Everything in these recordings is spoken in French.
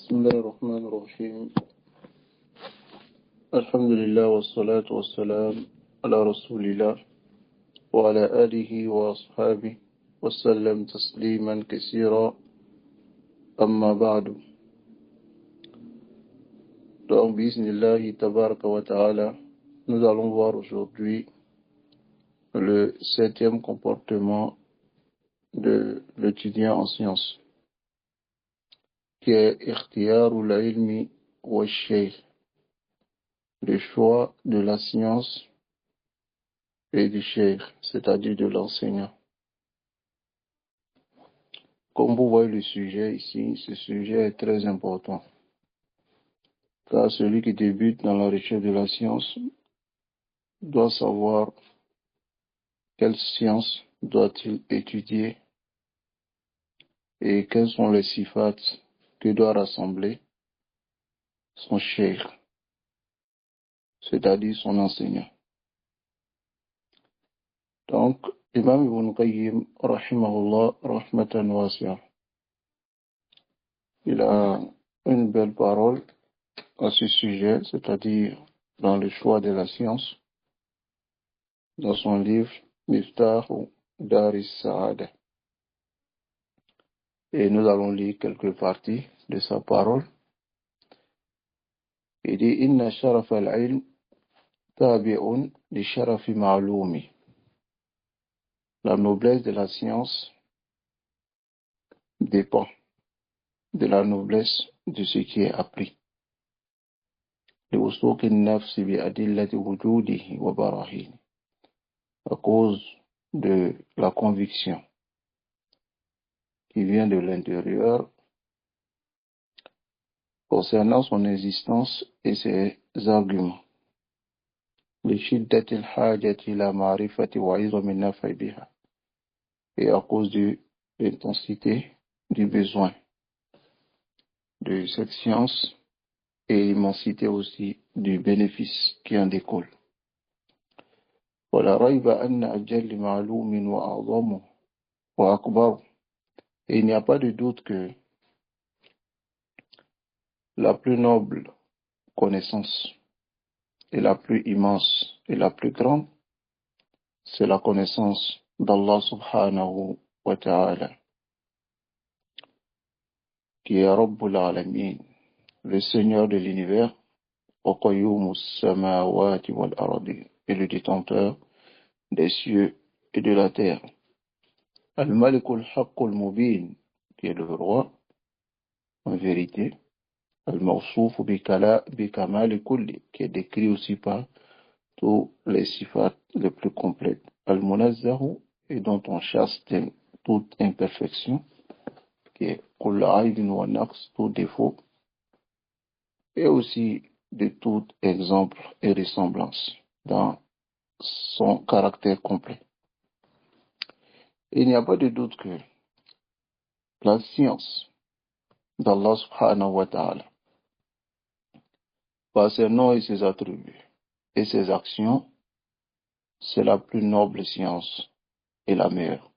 بسم الله الرحمن الرحيم. الحمد لله والصلاة والسلام على رسول الله وعلى آله وأصحابه وسلم تسليما كثيرا. أما بعد. Donc, bismillah, tabaraka wa ta'ala, nous allons voir aujourd'hui le 7e comportement de l'étudiant en sciences, qui est ikhtiyarul ilmi wa shaykh, le choix de la science et du cheikh, c'est-à-dire de l'enseignant. Comme vous voyez le sujet ici, ce sujet est très important. Car celui qui débute dans la recherche de la science doit savoir quelle science doit-il étudier et quels sont les sifats que doit rassembler son cheikh, c'est-à-dire son enseignant. Donc, Imam Ibn Qayyim, rahimahullah, rahmatan wasi'a, il a une belle parole à ce sujet, c'est-à-dire dans le choix de la science, dans son livre Miftahu Daris Saada. Et nous allons lire quelques parties de sa parole. Il dit Inna sharaf al-ilm tabi'un li sharafi ma'lumi. La noblesse de la science dépend de la noblesse de ce qui est appris. لوثوق النفس بأدلة وجوده وبراهين, à cause de la conviction qui vient de l'intérieur concernant son existence et ses arguments. لشدة الحاجة إلى معرفة وعظم النفع بها, et à cause de l'intensité du besoin de cette science et l'immensité aussi du bénéfice qui en découle. ولا ريب أن أجل معلوم وأعظمه وأكبر, et il n'y a pas de doute que la plus noble connaissance et la plus immense et la plus grande, c'est la connaissance d'Allah subhanahu wa ta'ala, qui est Rabbul Alamin, le Seigneur de l'univers, wa qayyumus samawati wal ardi, et le détenteur des cieux et de la terre. Al-Malikul Haqqul Mubin, qui est le roi en vérité. Al-Mawsouf bi Kamal Kulli, qui est décrit aussi par tous les sifats les plus complètes. Al-Munazzahu, et dont on chasse toute imperfection, qui est Kull aibin wa naqs, tout défaut, et aussi de tout exemple et ressemblance dans son caractère complet. Il n'y a pas de doute que la science d'Allah subhanahu wa ta'ala, par ses noms et ses attributs et ses actions, c'est la plus noble science et la meilleure.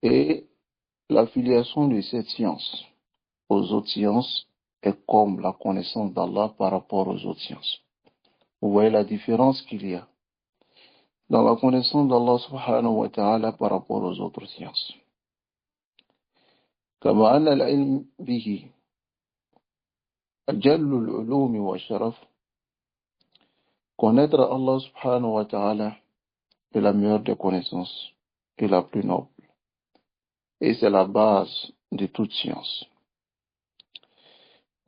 Et l'affiliation de cette science aux autres sciences est comme la connaissance d'Allah par rapport aux autres sciences. Vous voyez la différence qu'il y a dans la connaissance d'Allah subhanahu wa ta'ala par rapport aux autres sciences. كما أن العلم به أجل العلوم والشرف, connaître Allah subhanahu wa ta'ala est la meilleure des connaissances et la plus noble. Et c'est la base de toute science.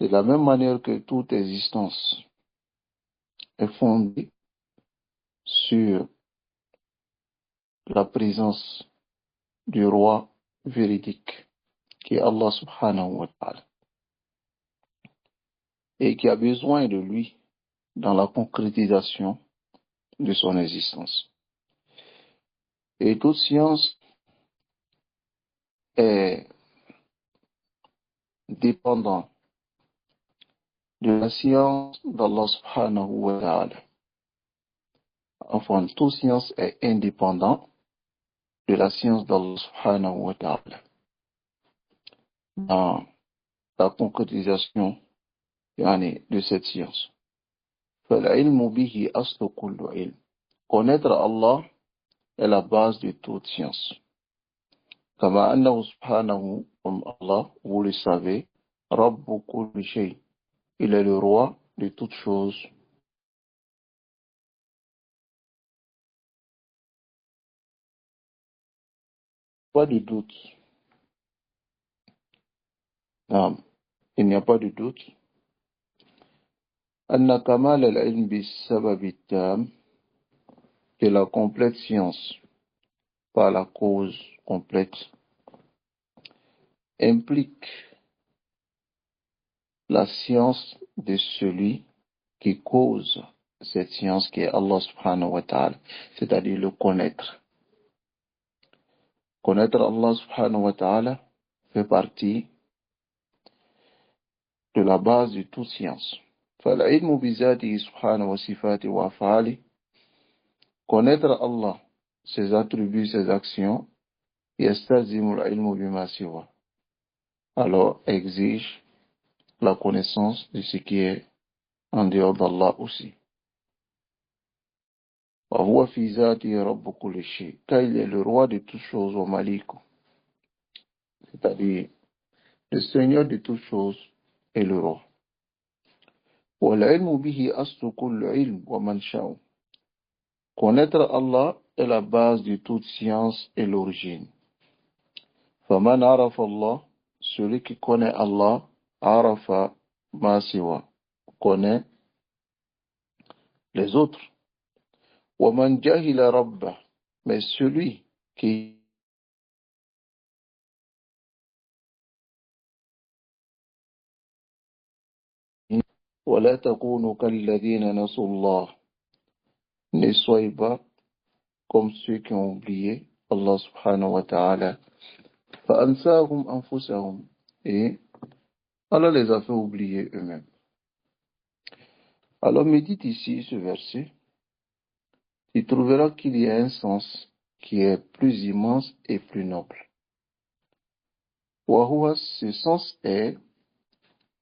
De la même manière que toute existence est fondée sur la présence du roi véridique, qui est Allah subhanahu wa ta'ala, et qui a besoin de lui dans la concrétisation de son existence. Et toute science est dépendante de la science d'Allah subhanahu wa ta'ala. Enfin, toute science est indépendante de la science d'Allah subhanahu wa ta'ala. dans la concrétisation de cette science. فالعلم به أصل كل علم. Connaître Allah est la base de toute science. كما أنه سبحانه, comme Allah, vous le savez, رب كل شيء. Il est le roi de toutes choses. Pas de doute. Non, il n'y a pas de doute. أن كمال العلم بالسبب التام, que la complète science par la cause complète implique la science de celui qui cause cette science qui est Allah subhanahu wa ta'ala, c'est-à-dire le connaître. Connaître Allah subhanahu wa ta'ala fait partie de la base de toute science. فالعلم بذاته سبحانه وصفاته وأفعاله, connaître Allah, ses attributs, ses actions, يستلزم العلم بما سواه, alors exige la connaissance de ce qui est en dehors d'Allah aussi. وهو في ذاته رب كل شيء, car il est le roi de toutes choses, au Malik, c'est-à-dire le Seigneur de toutes choses est le roi. والعلم به أصل كل علم ومنشأه. Connaître Allah est la base de toute science et l'origine. فمن عرف الله, celui qui connaît Allah, عرف ما سواه, connaît les autres. ومن جهل ربه, mais celui qui ولا تكونوا كالذين نسوا الله, ne soyez pas comme ceux qui ont oublié Allah subhanahu wa ta'ala. فأنساهم أنفسهم, et Allah les a fait oublier eux-mêmes. Alors médite ici ce verset, tu trouveras qu'il y a un sens qui est plus immense et plus noble. وهو, ce sens est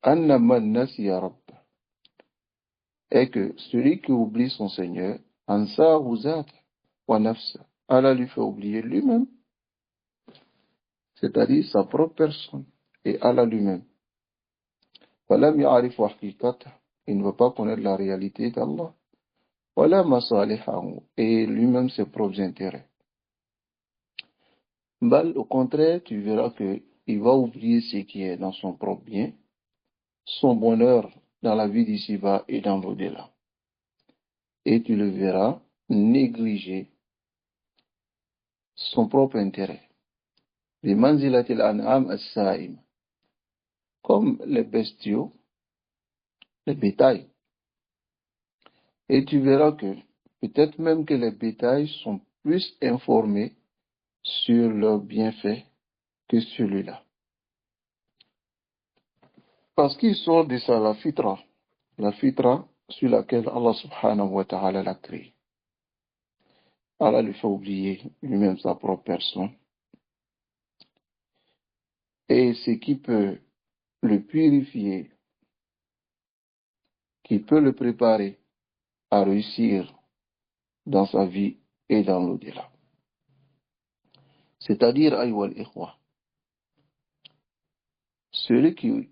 أن من نسي ربه, est que celui qui oublie son Seigneur, أنساه ذاته ونفسه, Allah lui fait oublier lui-même, c'est-à-dire sa propre personne et Allah lui-même. فلم يعرف حقيقته, il ne veut pas connaître la réalité d'Allah. ولا مصالحه, et lui-même ses propres intérêts. Bal, au contraire, tu verras que il va oublier ce qui est dans son propre bien, son bonheur dans la vie d'ici-bas et dans l'au-delà. Et tu le verras négliger son propre intérêt. بمنزلة الأنعام السائمة, comme les bestiaux, les bétails. Et tu verras que peut-être même que les bétails sont plus informés sur leurs bienfaits que celui-là. Parce qu'il sort de ça la fitra sur laquelle Allah subhanahu wa ta'ala l'a créé. Allah lui fait oublier lui-même sa propre personne. Et ce qui peut le purifier, qui peut le préparer à réussir dans sa vie et dans l'au-delà. C'est-à-dire, ayyuha al-ikhwa, celui qui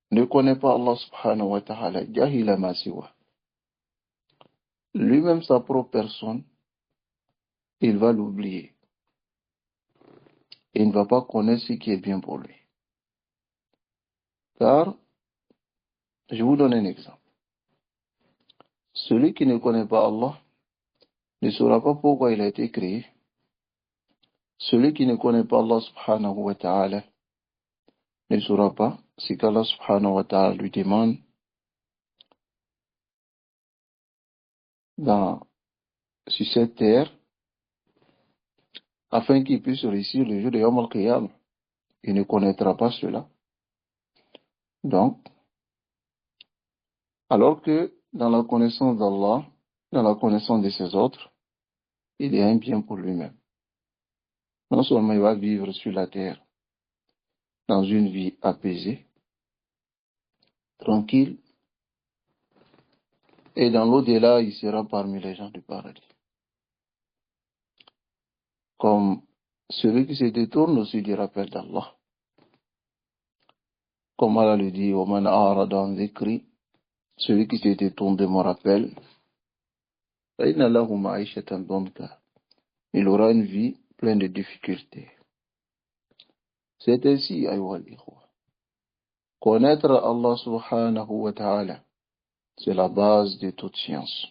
ne connaît pas Allah subhanahu wa ta'ala, jahila ma siwa, lui-même sa propre personne, il va l'oublier. Et il ne va pas connaître ce qui est bien pour lui. Car, je vous donne un exemple. Celui qui ne connaît pas Allah ne saura pas pourquoi il a été créé. Celui qui ne connaît pas Allah subhanahu wa ta'ala ne saura pas ce qu'Allah subhanahu wa ta'ala lui demande sur cette terre afin qu'il puisse réussir le jour de Yawm al-Qiyam. Il ne connaîtra pas cela. Donc, alors que dans la connaissance d'Allah, dans la connaissance de ses autres, il y a un bien pour lui-même. Non seulement il va vivre sur la terre dans une vie apaisée, tranquille, et dans l'au-delà, il sera parmi les gens du paradis. Comme celui qui se détourne aussi du rappel d'Allah. Comme Allah le dit, Oman a'rada an dhikri, celui qui se détourne de mon rappel, fa inna lahu ma'ishatan danka. Il aura une vie pleine de difficultés. C'est ainsi, ayyuhal ikhwa. Connaître Allah subhanahu wa ta'ala, c'est la base de toute science.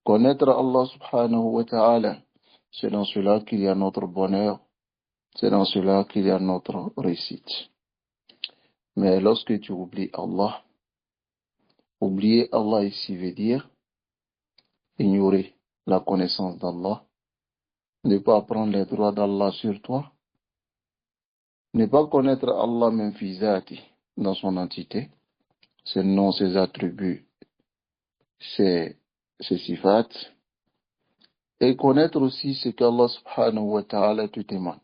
Connaître Allah subhanahu wa ta'ala, c'est dans cela qu'il y a notre bonheur, c'est dans cela qu'il y a notre réussite. Mais lorsque tu oublies Allah, oublier Allah ici veut dire ignorer la connaissance d'Allah, ne pas prendre les droits d'Allah sur toi, ne pas connaître Allah même fizati dans son entité, ses noms, ses attributs, ses sifat, et connaître aussi ce qu'Allah subhanahu wa ta'ala te demande.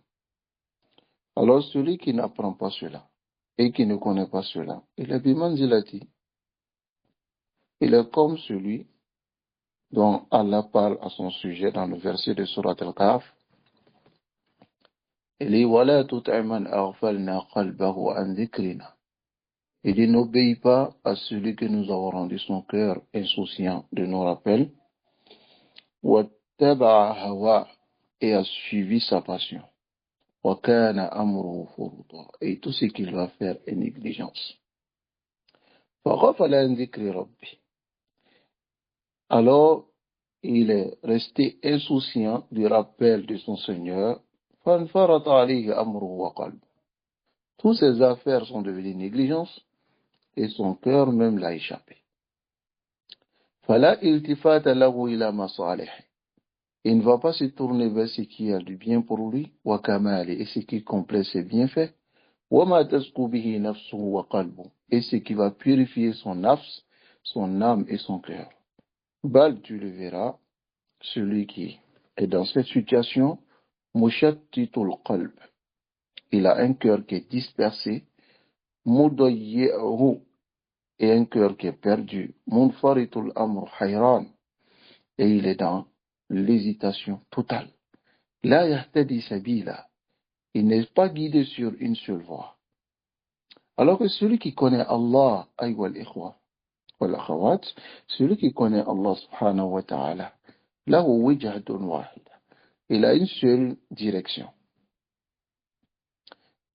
Alors celui qui n'apprend pas cela et qui ne connaît pas cela, il est bimanzilati. Il est comme celui dont Allah parle à son sujet dans le verset de Surat Al-Kahf. Il dit, وَلَا تُطِعْ مَنْ أَغْفَلْنَا قَلْبَهُ عَنْ ذِكْرِنَا. Il dit, n'obéis pas à celui que nous avons rendu son cœur insouciant de nos rappels. وَاتَّبَعَ هَوَاهُ, et a suivi sa passion. وَكَانَ أَمْرُهُ فُرُطًا, et tout ce qu'il va faire est négligence. فَغَفَلَ عَنْ ذِكْرِ رَبِّهِ. Alors, il est resté insouciant du rappel de son Seigneur. فَانْفَرَطَ عَلَيْهِ أَمْرُهُ وَقَلْبُهُ. Toutes ses affaires sont devenues négligence et son cœur même l'a échappé. فَلَا إِلْتِفَاتَ لَهُ إِلَى مَصَالِحِ. Il ne va pas se tourner vers ce qui a du bien pour lui, وَكَمَالِ, et ce qui complète ses bienfaits, وَمَا تَزْكُو بِهِ نَفْسُهُ وَقَلْبُهُ, et ce qui va purifier son nafs, son âme et son cœur. Bal, tu le verras, celui qui est dans cette situation, mushattitul qalb. Il a un cœur qui est dispersé, mudayyi'uhu, et un cœur qui est perdu, munfaritul amr hayran, et il est dans l'hésitation totale. La yahtadi sabila, il n'est pas guidé sur une seule voie. Alors que celui qui connaît Allah, ayyuhal ikhwa wal akhawat, celui qui connaît Allah subhanahu wa ta'ala, lahu wijhatun wahida, il a une seule direction.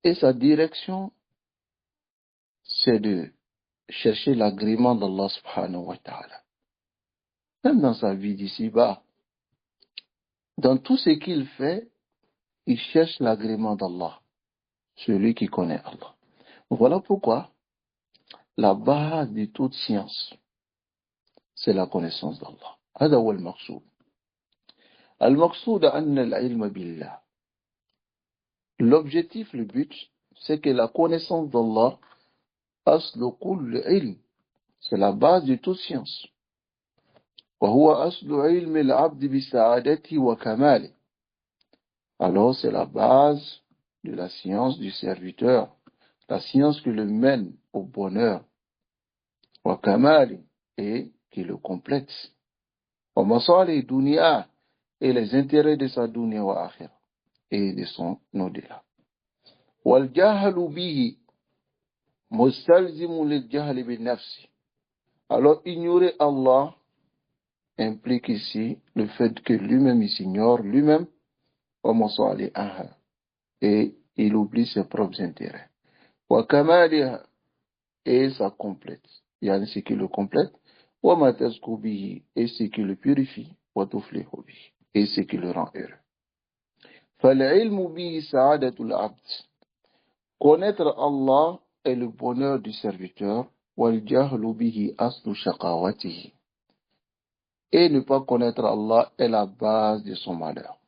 Et sa direction, c'est de chercher l'agrément d'Allah subhanahu wa ta'ala. Même dans sa vie d'ici-bas, dans tout ce qu'il fait, il cherche l'agrément d'Allah, celui qui connaît Allah. Voilà pourquoi la base de toute science, c'est la connaissance d'Allah. هذا هو المقصود. المقصود أن العلم بالله. L'objectif, le but, c'est que la connaissance d'Allah, أصل كل علم, c'est la base de toute science. وهو أصل علم العبد بسعادته وكماله. Alors c'est la base de la science du serviteur, la science qui le mène au bonheur, وكماله, et qui le complète. ومصالح dunya, et les intérêts de sa dunya wa akhira, et de son au-delà. والجهل به مستلزم للجهل بالنفس. Alors ignorer Allah implique ici le fait que lui-même il s'ignore lui-même, et il oublie ses propres intérêts. وكمالها, et ça complète. Il y a ce qui le complète. وما تزكو به, et ce qui le purifie. وتفلح به, et ce qui le rend heureux. فالعلم به سعادة العبد. Connaître Allah est le bonheur du serviteur. والجهل به أصل شقاوته. Et ne pas connaître Allah est la base de son malheur.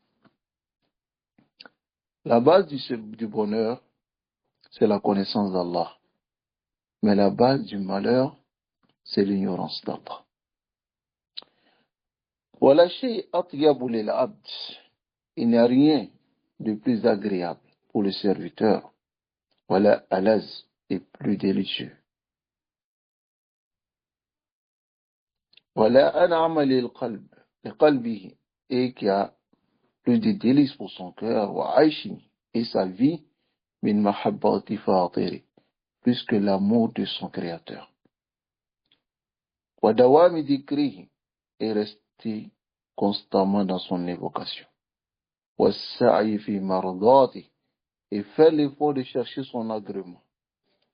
La base du bonheur, c'est la connaissance d'Allah. Mais la base du malheur, c'est l'ignorance d'Allah. ولا شيء أطيب للعبد. Il n'y a rien de plus agréable pour le serviteur. Voilà alaz et plus délicieux. Voilà an'ama lil qalbihi, et qui a plus de délices pour son cœur, wa aishi, et sa vie, min mahabbati fatiri, plus que l'amour de son créateur. Wa dawami dhikrihi, et rester constamment dans son évocation. Wa sa'i fi mardati, et faire l'effort de chercher son agrément.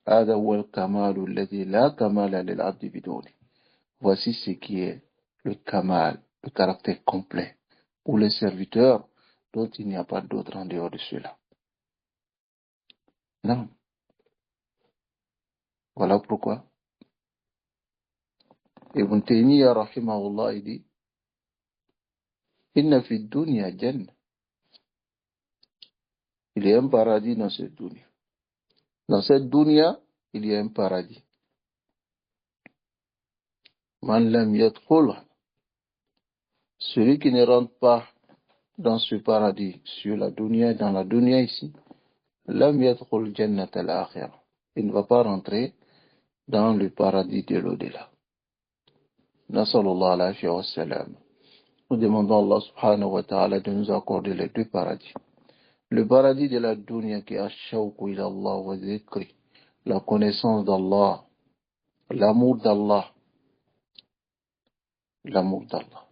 هذا هو الكمال الذي لا كمال للعبد بدونه. Voici ce qui est le kamal, le caractère complet pour les serviteurs dont il n'y a pas d'autre en dehors de cela. Non. Voilà pourquoi Ibn Taymiyyah rahimahullah il dit Inna fi dunya jannah. Il y a un paradis dans cette dunya. Dans cette dunya, il y a un paradis. Man lam yadkhulha. Celui qui ne rentre pas dans ce paradis, sur la dunya, dans la dunya ici, lam yadkhul jannat al-akhirah. Il ne va pas rentrer dans le paradis de l'au-delà. Nasallallahu alayhi wa sallam. Nous demandons à Allah subhanahu wa ta'ala de nous accorder les deux paradis. Le paradis de la dunya qui est ash-shawqu ila Allah wa zikri, la connaissance d'Allah, l'amour d'Allah, l'amour d'Allah.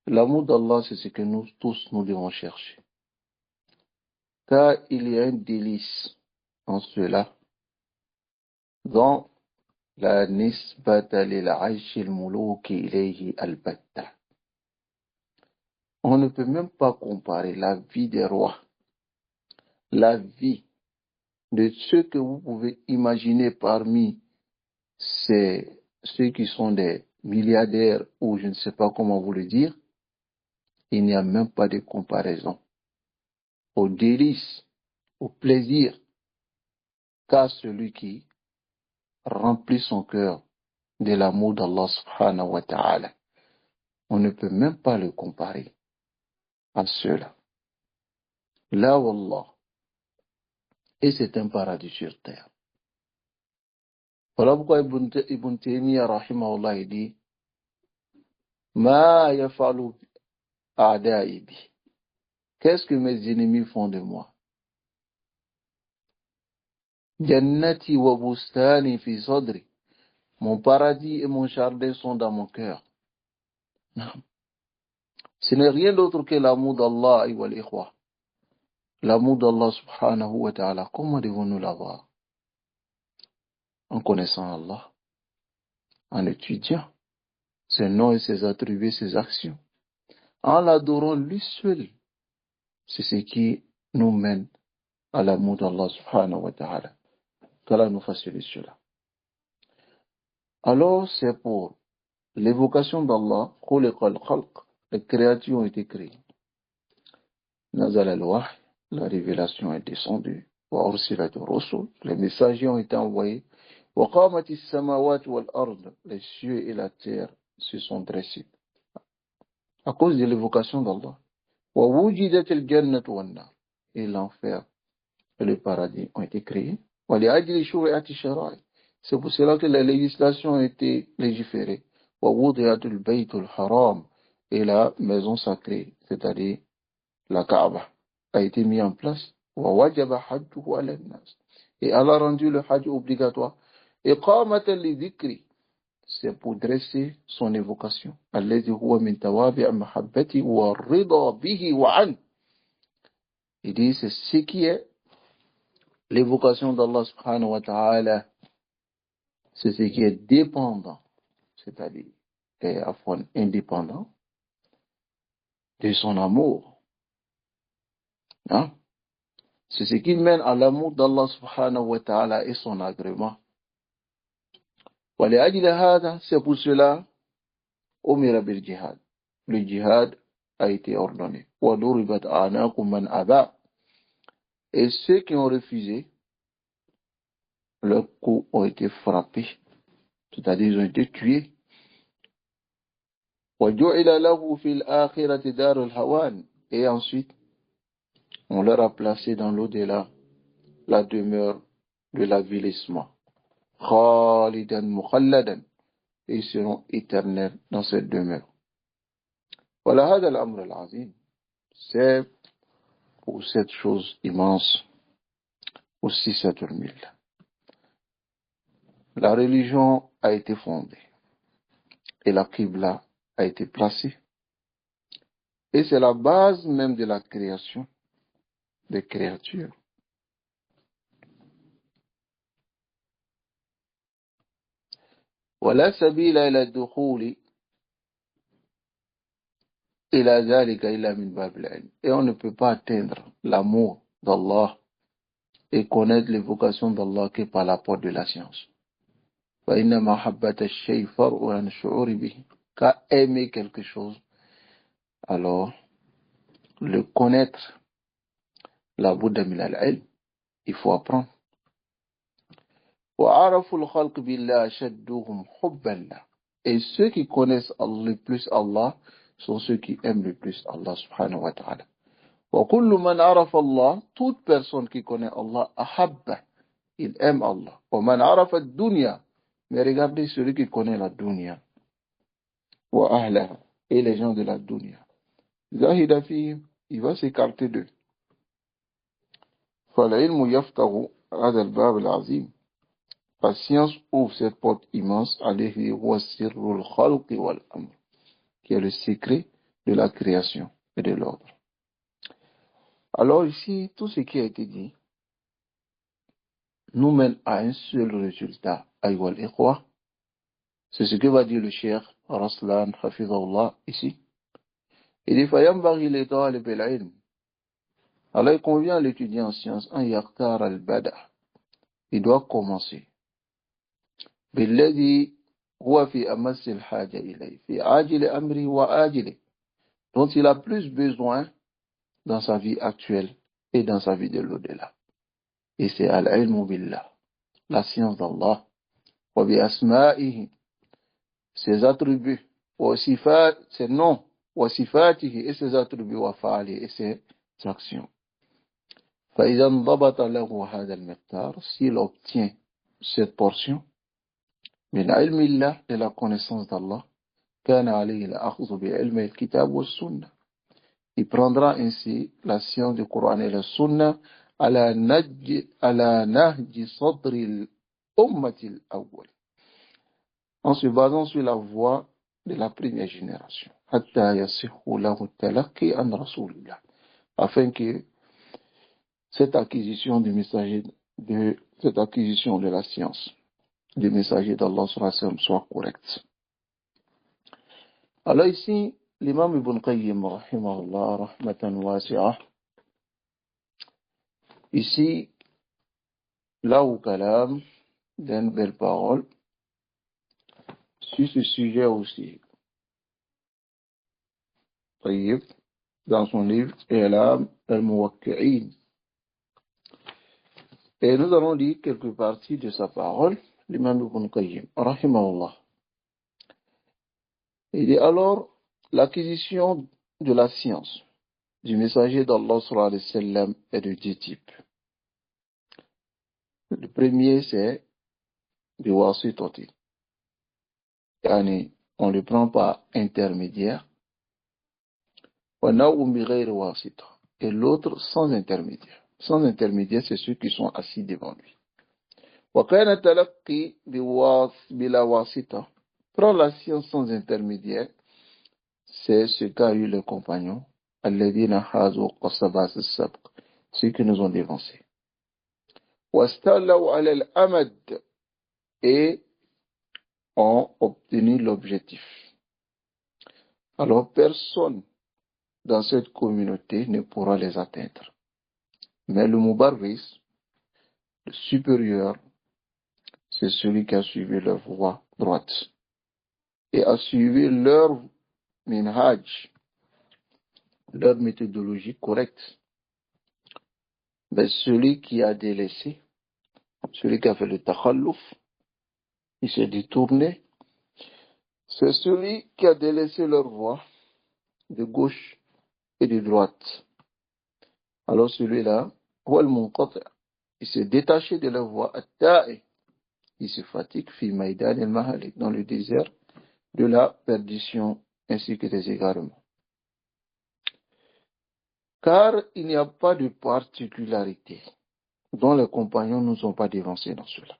L'amour d'Allah, c'est ce que nous tous nous devons chercher. Car il y a un délice en cela, dans la nisbata lil aish al-muluki ilayhi al-batta. On ne peut même pas comparer la vie des rois, la vie de ceux que vous pouvez imaginer parmi ceux qui sont des milliardaires ou je ne sais pas comment vous le dire. Il n'y a même pas de comparaison au délice, au plaisir qu'a celui qui remplit son cœur de l'amour d'Allah subhanahu wa ta'ala. On ne peut même pas le comparer à cela. Là, wallah. Et c'est un paradis sur terre. Voilà pourquoi Ibn Taymiyyah rahimahullah dit Ma yafalu a'da'i bi. Qu'est-ce que mes ennemis font de moi? Jannati wa bustani fi sadri. Mon paradis et mon jardin sont dans mon cœur. Ce n'est rien d'autre que l'amour d'Allah et wal-ikhwa. L'amour d'Allah subhanahu wa ta'ala. Comment devons-nous l'avoir? En connaissant Allah, en étudiant ses noms et ses attributs, ses actions, en l'adorant lui seul. C'est ce qui nous mène à l'amour d'Allah subhanahu wa ta'ala. Qu'Allah nous facilite cela. Alors, c'est pour l'évocation d'Allah, les créatures ont été créées. Nazal al-Wahy, la révélation est descendue. Wa ursilat ar-rusul, les messagers ont été envoyés. Wa qamat as-samawat wal-ard, les cieux et la terre se sont dressés. À cause de l'évocation d'Allah. Wa wujidat al-jannat wan-nar, et l'enfer et le paradis ont été créés. Wa li'ajli shuri'ati shara'i, c'est pour cela que la législation a été légiférée. Wa wudi'at al-bayt al-haram, et la maison sacrée, c'est-à-dire la Kaaba, a été mise en place. وَوَجَبَ حَجُّهُ عَلَى النَّاسِ, et Allah a rendu le Hajj obligatoire. إِقَامَةً لِذِكْرِ, c'est pour dresser son évocation. الَّذِي هُوَ مِنْ تَوَابِعِ مَحَبَّتِهِ وَالرِّضَى بِهِ وَعَنْهُ. Il dit, c'est ce qui est l'évocation d'Allah subhanahu wa ta'ala, c'est ce qui est dépendant, c'est-à-dire est à fond indépendant de son amour. Hein? C'est ce qui mène à l'amour d'Allah subhanahu wa ta'ala et son agrément. C'est pour cela, umira bil jihad. Le jihad a été ordonné. Et ceux qui ont refusé, leurs coups ont été frappés, c'est-à-dire ils ont été tués. Et ensuite, On leur a placé dans l'au-delà la demeure de l'avilissement. Khalidan mukhalladan. Et ils seront éternels dans cette demeure. Voilà, hada al-amr al-azim. C'est pour cette chose immense, aussi cette mille. La religion a été fondée et la Qibla a été placée. Et c'est la base même de la création des créatures. ولا سبيل إلى الدخول إلى ذلك إلا من باب العلم. Et on ne peut pas atteindre l'amour d'Allah et connaître l'évocation d'Allah que par la porte de la science. فإن محبة الشيء فرع عن الشعور به. Car aimer quelque chose, alors le connaître, la Bouddha min al-ilm, il faut apprendre. وعرفوا الخلق بالله أشدهم حبا له. Et ceux qui connaissent le plus Allah sont ceux qui aiment le plus Allah subhanahu wa ta'ala. وكل من عرف الله, toute personne qui connaît Allah, أحبه, il aime Allah. ومن عرف الدنيا, mais regardez celui qui connaît la dunya, وأهلها, et les gens de la dunya, زاهد فيهم, il va s'écarter d'eux. فالعلم يفتح هذا الباب العظيم. La science ouvre cette porte immense, alayhi wa sirrul khalqi wal amr, qui est le secret de la création et de l'ordre. Alors ici, tout ce qui a été dit nous mène à un seul résultat, ayyuhal ikhwa. C'est ce que va dire le cheikh Raslan Hafidhullah ici. Il dit fayambaghi li talib al-ilm. Alors il convient à l'étudiant en sciences an yaqtar al-bada. Il doit commencer بالذي هو في أمس الحاجة إليه في عاجل أمره وآجله, dont il a plus besoin dans sa vie actuelle et dans sa vie de l'au-delà. Et c'est al-ilmu billah, la science d'Allah, wa bi asma'ihi, ses attributs, wa sifat, ses noms, wa sifatihi, et ses attributs, wa fa'ali, et ses actions. فإذا انضبط له هذا المقدار, s'il obtient cette portion من علم الله, de la connaissance d'Allah, كان عليه الأخذ بعلم الكتاب والسنة. Il prendra ainsi la science du Coran et la Sunna على نهج صدر الأمة الأول, en se basant sur la voie de la première génération, حتى يصح له التلقي عن رسول الله, afin que cette acquisition du messager cette acquisition de la science du messager d'Allah soit correcte. Alors ici, l'imam Ibn Qayyim rahimahullah rahmatan wasi'ah, ici, là où kalam d'une belle parole sur ce sujet aussi. Tayyib, dans son livre I'lam al-Muwaqqi'in. Et nous allons lire quelques parties de sa parole, l'imam Ibn Qayyim rahimahullah. Il dit alors, l'acquisition de la science du messager d'Allah sallallahu alayhi wa sallam est de deux types. Le premier, c'est du wasitati. Yani, on le prend par intermédiaire. Et l'autre sans intermédiaire. Sans intermédiaire, c'est ceux qui sont assis devant lui. Prends la science sans intermédiaire, c'est ce qu'a eu le compagnon, ceux qui nous ont dévancés. Et ont obtenu l'objectif. Alors personne dans cette communauté ne pourra les atteindre. Mais le Mubarris, le supérieur, c'est celui qui a suivi leur voie droite et a suivi leur minhaj, leur méthodologie correcte. Mais celui qui a délaissé, celui qui a fait le takhalluf, il s'est détourné, c'est celui qui a délaissé leur voie de gauche et de droite. Alors celui-là, il s'est détaché de la voie at-ta'i. Il se fatigue, fi maïdan al-mahalik, dans le désert de la perdition ainsi que des égarements. Car il n'y a pas de particularité dont les compagnons ne nous ont pas dévancés dans cela.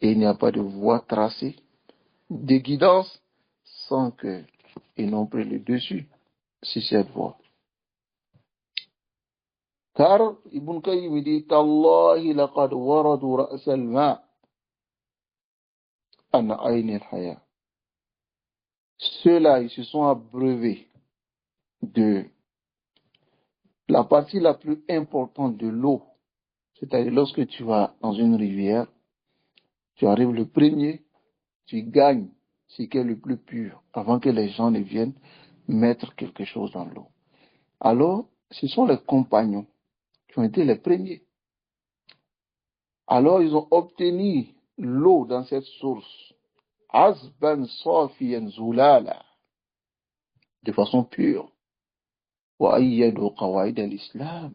Et il n'y a pas de voie tracée, de guidance, sans que ils n'ont pris le dessus sur cette voie. Car Ibn Qayyim dit Tallahi laqad waradu ra's al-ma' an ayn al-haya. Ceux-là, ils se sont abreuvés de la partie la plus importante de l'eau. C'est-à-dire, lorsque tu vas dans une rivière, tu arrives le premier, tu gagnes ce qui est le plus pur, avant que les gens ne viennent mettre quelque chose dans l'eau. Alors, ce sont les compagnons qui ont été les premiers. Alors, ils ont obtenu l'eau dans cette source, azban safiyan zulala, de façon pure. Wa ayyadu qawaid al-islam.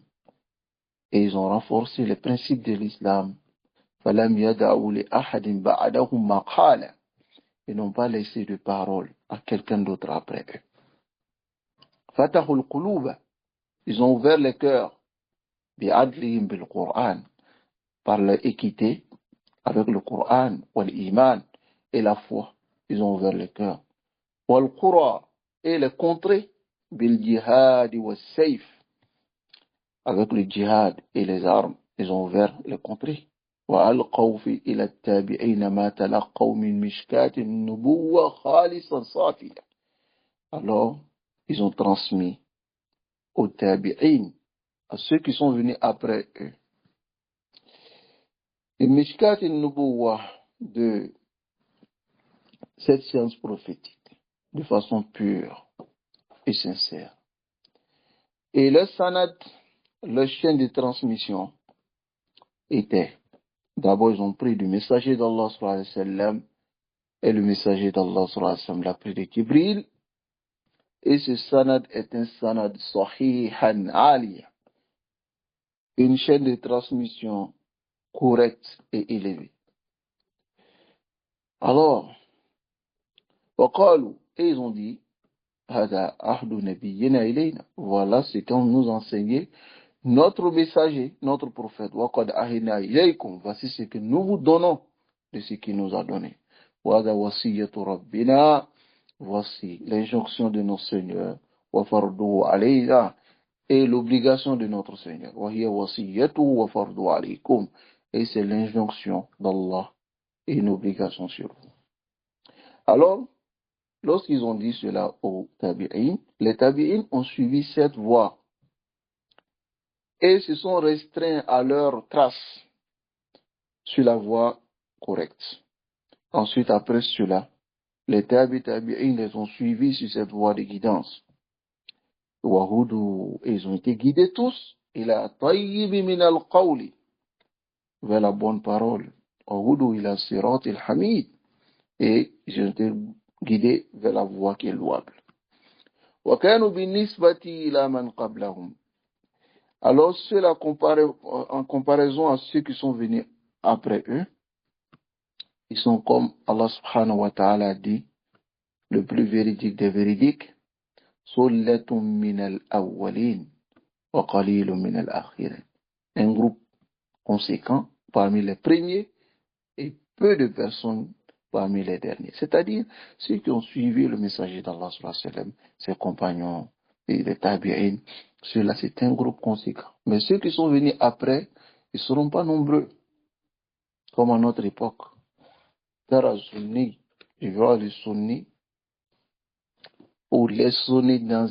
Et ils ont renforcé les principes de l'islam. Falam yada'u li ahadin ba'dahum maqala. Ils n'ont pas laissé de parole à quelqu'un d'autre après eux. Fatahul quluba. Ils ont ouvert les cœurs. Bi'adlihim bil Qur'an. Par leur équité avec le Coran, l'iman et la foi. Ils ont ouvert les cœurs. Wal qura et les contrées. Bil jihad wa sayf. Avec le djihad et les armes, ils ont ouvert les contrées. وألقوا في إلى التابعين ما تلقوا من مشكاة النبوة خالصا صافية. Alors, ils ont transmis aux tabi'in, à ceux qui sont venus après eux, les mishkat al-nubuwah de cette science prophétique, de façon pure et sincère. Et le sanad, le chaîne de transmission, était, d'abord ils ont pris du messager d'Allah sallallahu alayhi wa sallam, et le messager d'Allah sallallahu alayhi wa sallam l'a pris de Jibril, et ce sanad est un sanad sahihan aliya, une chaîne de transmission correcte et élevée. Alors, et ils ont dit, voilà ce qu'on nous enseignait notre messager, notre prophète. Voici ce que nous vous donnons de ce qu'il nous a donné. Voici l'injonction de nos seigneurs. Et l'obligation de notre Seigneur. Et c'est l'injonction d'Allah et une obligation sur vous. Alors, lorsqu'ils ont dit cela aux tabi'in, les tabi'in ont suivi cette voie et se sont restreints à leur trace sur la voie correcte. Ensuite, après cela, les tabi'in les ont suivis sur cette voie de guidance. Et ils ont été guidés tous ila tayyibi min al-qawli, vers la bonne parole. Ila sirat al-hamid, et ils ont été guidés vers la voie qui est louable. وكانوا بالنسبة إلى من قبلهم. Alors cela en comparaison à ceux qui sont venus après eux, ils sont comme Allah subhanahu wa ta'ala dit, le plus véridique des véridiques, Sullatun min al-awwalin wa qalilun min al-akhirin. Un groupe conséquent parmi les premiers et peu de personnes parmi les derniers. C'est-à-dire ceux qui ont suivi le messager d'Allah sallallahu alayhi wa sallam, ses compagnons et les tabi'in, ceux-là c'est un groupe conséquent. Mais ceux qui sont venus après, ils ne seront pas nombreux, comme à notre époque. Tara sunni, je vois les sunnis, ou les sunnis dans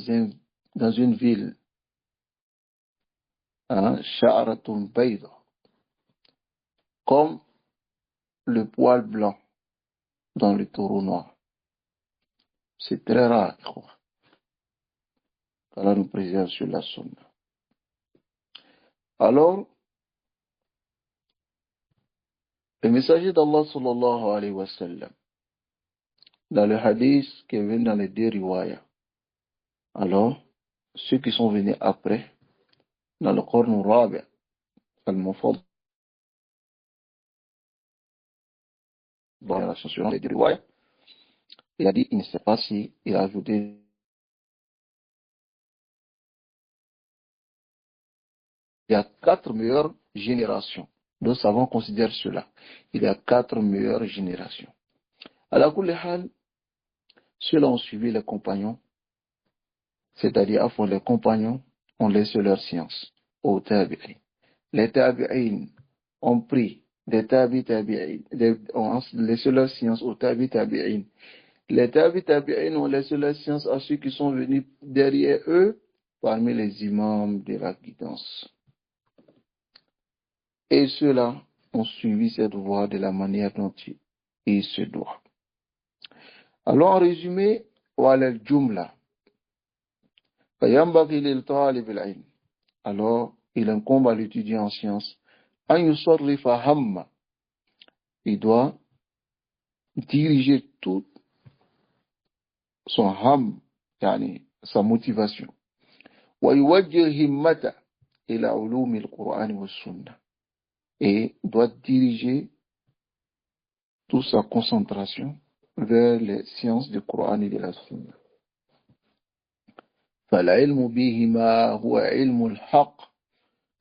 une ville, sha'ratun bayda, comme le poil blanc dans le taureau noir. C'est très rare, je crois. Allah nous préserve sur la sunna. Alors, le messager d'Allah sallallahu alayhi wa sallam, dans le hadith qui vient dans les 2 riwayas, alors, ceux qui sont venus après, dans le Qarn al-Rabi', al-Mufaddal, selon les riwayat, il a dit, il ne sait pas si il a ajouté, il y a 4 meilleures générations. Nos savants considèrent cela. Il y a 4 meilleures générations. À la kulli hal, ceux-là ont suivi les compagnons, c'est-à-dire à fond les compagnons ont laissé leur science aux tabi'in. Les tabi'in ont pris des tabi'in, ont laissé leur science aux tabi'in. Les tabi'in ont laissé leur science à ceux qui sont venus derrière eux parmi les imams de la guidance. Et ceux-là ont suivi cette voie de la manière dont il se doit. Alors en résumé, voilà le jumla. Alors, il incombe à l'étudiant en sciences. Il doit diriger tout son ham, sa motivation. Et doit diriger toute sa concentration vers les sciences du Coran et de la Sunna.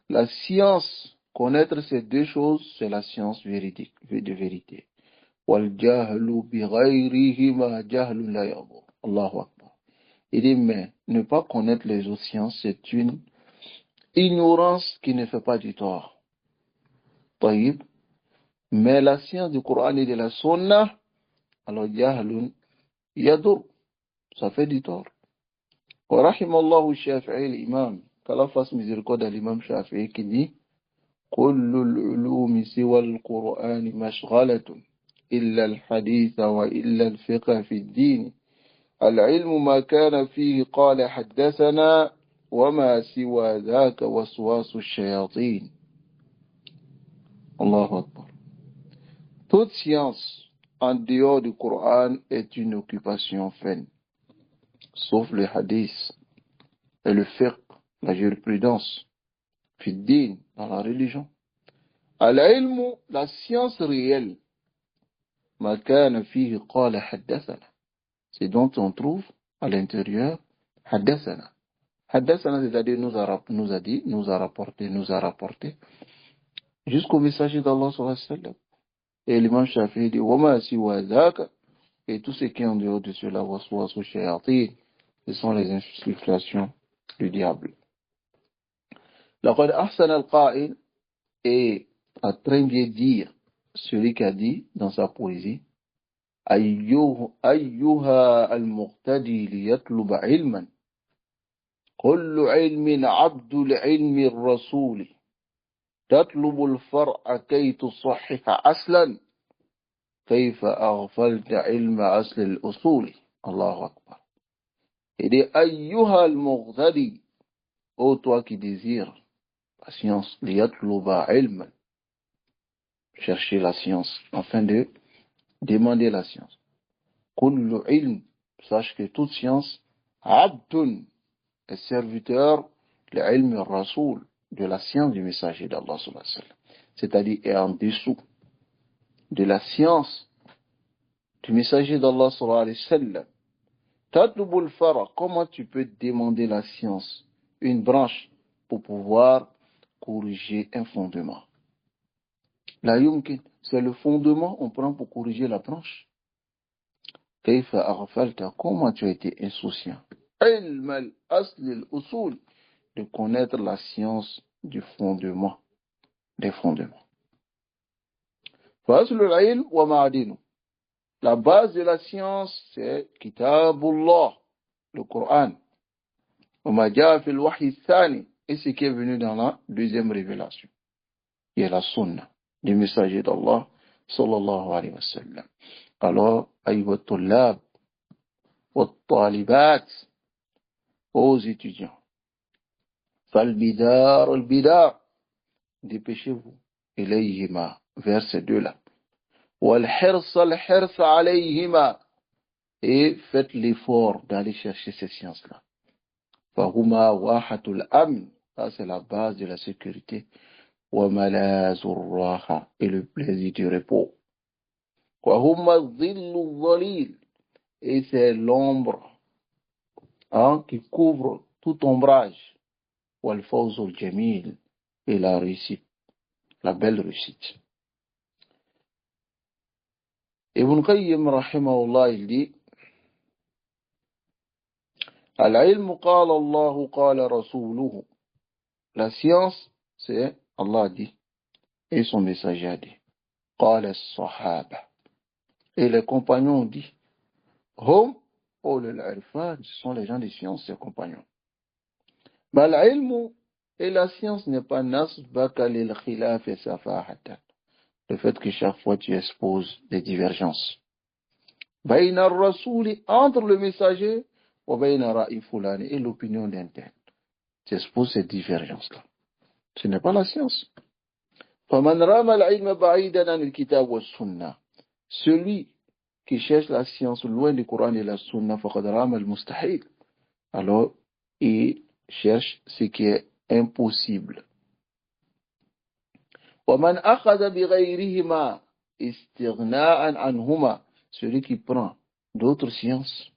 La science, connaître ces deux choses, c'est la science véridique, de vérité. Allahu Akbar. Il dit, mais ne pas connaître les autres sciences, c'est une ignorance qui ne fait pas du tort. Taïb. Mais la science du Coran et de la Sunna, alors jahlun yadur, ça fait du tort. Wa rahimallahu Shafi'i l'imam, qu'Allah fasse miséricorde à l'imam Shafi'i qui dit, كل العلوم سوى القرآن مشغلة إلا الحديث وإلا الفقه في الدين العلم ما كان فيه قال حدثنا وما سوى ذاك وسواس الشياطين. Allahu Akbar. Toute science en dehors du Coran est une occupation vaine, sauf le hadith et le fiqh, la jurisprudence, fi din, dans la religion. Al-ilmu, la science réelle, ma kana fihi qala haddathana, c'est dont on trouve à l'intérieur haddathana. Haddathana, c'est-à-dire nous a dit, nous a rapporté, jusqu'au messager d'Allah sallallahu alayhi wa sallam. Et l'imam Shafi'i dit, wama siwa dhaka, et tout ce qui est en dehors de cela, waswasu shayatin, ce sont les insufflations du diable. Laqad ahsana al-qa'il, et a très bien dire celui qui a dit dans sa poésie, ayyuha al-muqtadi liyatlub ilman, kullu ilmin abdul ilmi ar-rasuli, تطلب الفرع كي تصحح أصلا كيف أغفلت علم أصل الأصول. الله أكبر. Il dit أيها المغتدي, ô toi qui désires la science, ليطلب علما, chercher la science afin de demander la science. كل علم, sache que toute science, عبد, est serviteur لعلم الرسول, de la science du messager d'Allah sallallahu alayhi wa sallam, c'est-à-dire est en dessous de la science du messager d'Allah sallallahu alayhi wa sallam. Tatlubul fara, comment tu peux demander la science, une branche, pour pouvoir corriger un fondement? La yumkin, c'est le fondement, on prend pour corriger la branche. Kayfa aghfalta, comment tu as été insouciant? Ilm al-asl al-usul, de connaître la science du fondement, des fondements. Fasl al-ilm wa ma'adinu. La base de la science, c'est Kitabullah, le Coran. Wa ma jaa fi al-wahy ath-thani, et ce qui est venu dans la deuxième révélation, qui est la sunna du messager d'Allah sallallahu alayhi wa sallam. Alors, ayyuha tullab wa talibat, aux étudiants, Falbidar al-bidar, dépêchez-vous, ilayhima, vers ces deux-là. Wal-hirs al-hirs alayhima, et faites l'effort d'aller chercher ces sciences-là. Fahuma wahatul amn, Ça, c'est la base de la sécurité. Wa malazur raha, et le plaisir du repos. Wa humma dhillu dhalil, et c'est l'ombre qui couvre tout ombrage. Wal fawzul jamil, et la réussite, la belle réussite. Ibn Qayyim rahimahullah, il dit Al-ilm qala Allahu qala rasuluhu. La science, c'est Allah dit et son messager a dit. Qala as-sahaba. Et les compagnons ont dit Hum ulul irfan, ce sont les gens des sciences, ces compagnons. Mais l'ilm et la science n'est pas nasbaka lil khilaf et safahatan. Le fait que chaque fois tu exposes des divergences. Bayna ar-rasuli, entre le messager et l'opinion d'un tel. Tu exposes ces divergences-là. Ce n'est pas la science. Celui qui cherche la science loin du Coran et la Sunna, alors il cherche ce qui est impossible. Celui qui prend d'autres sciences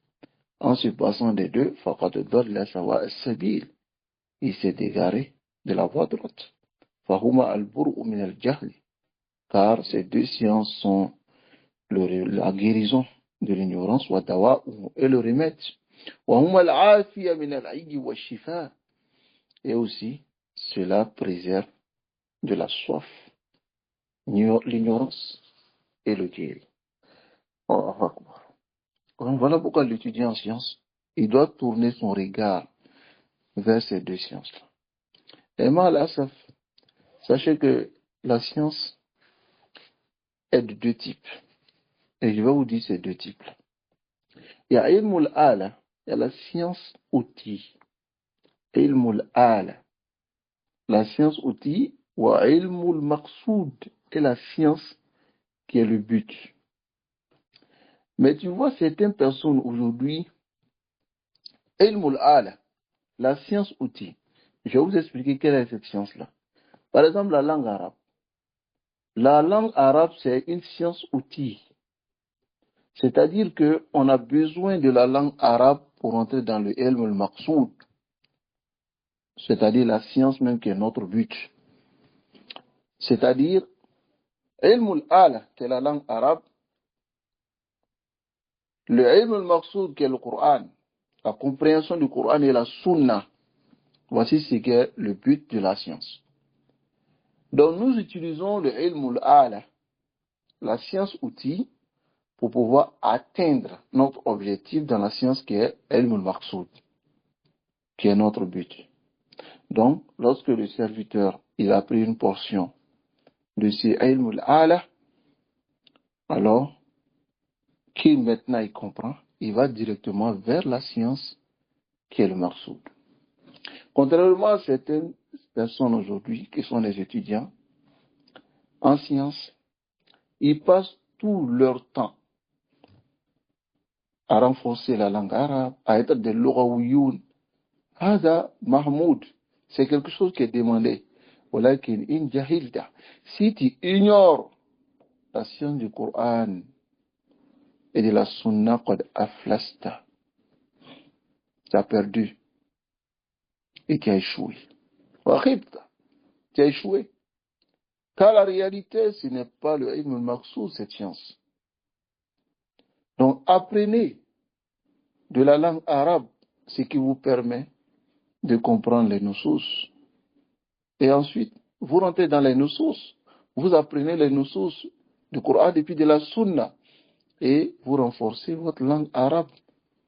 en se passant des deux, il s'est égaré de la voie droite. Car ces deux sciences sont la guérison de l'ignorance, et le remède. Et aussi, cela préserve de la soif, l'ignorance et le guéri. Voilà pourquoi l'étudiant en sciences, il doit tourner son regard vers ces deux sciences-là. Et mal, sachez que la science est de deux types. Et je vais vous dire ces deux types. Il y a ilmul ala, il y a la science outil. Ilmul ala, la science outil, ou ilmul maqsoud, et la science qui est le but. Mais tu vois, certaines personnes aujourd'hui, ilmul ala, la science outil. Je vais vous expliquer quelle est cette science-là. Par exemple, la langue arabe. La langue arabe, c'est une science outil. C'est-à-dire qu'on a besoin de la langue arabe pour entrer dans le ilm al-maqsoud, c'est-à-dire la science même qui est notre but. C'est-à-dire, ilm al-ala, qui est la langue arabe, le ilm al-maqsoud, qui est le Coran, la compréhension du Coran et la sunna. Voici ce qui est le but de la science. Donc nous utilisons le ilm al-ala, la science outil, pour pouvoir atteindre notre objectif dans la science qui est ilm al-maqsoud, qui est notre but. Donc, lorsque le serviteur il a pris une portion de ces ilm al-ala, alors qu'il maintenant il comprend, il va directement vers la science qui est le maqsoud. Contrairement à certaines personnes aujourd'hui qui sont des étudiants en sciences, ils passent tout leur temps à renforcer la langue arabe, à être des lughawiyoun. Hada Mahmoud, c'est quelque chose qui est demandé. Walakin in jahilta, si tu ignores la science du Coran et de la Sunna, qad aflasta, tu as perdu et tu as échoué. Wa khibta, tu as échoué. Car la réalité, ce n'est pas le ilm al-maqsoud, cette science. Donc, apprenez de la langue arabe ce qui vous permet de comprendre les nusus. Et ensuite, vous rentrez dans les nusus, vous apprenez les nusus du Coran et puis de la Sunna. Et vous renforcez votre langue arabe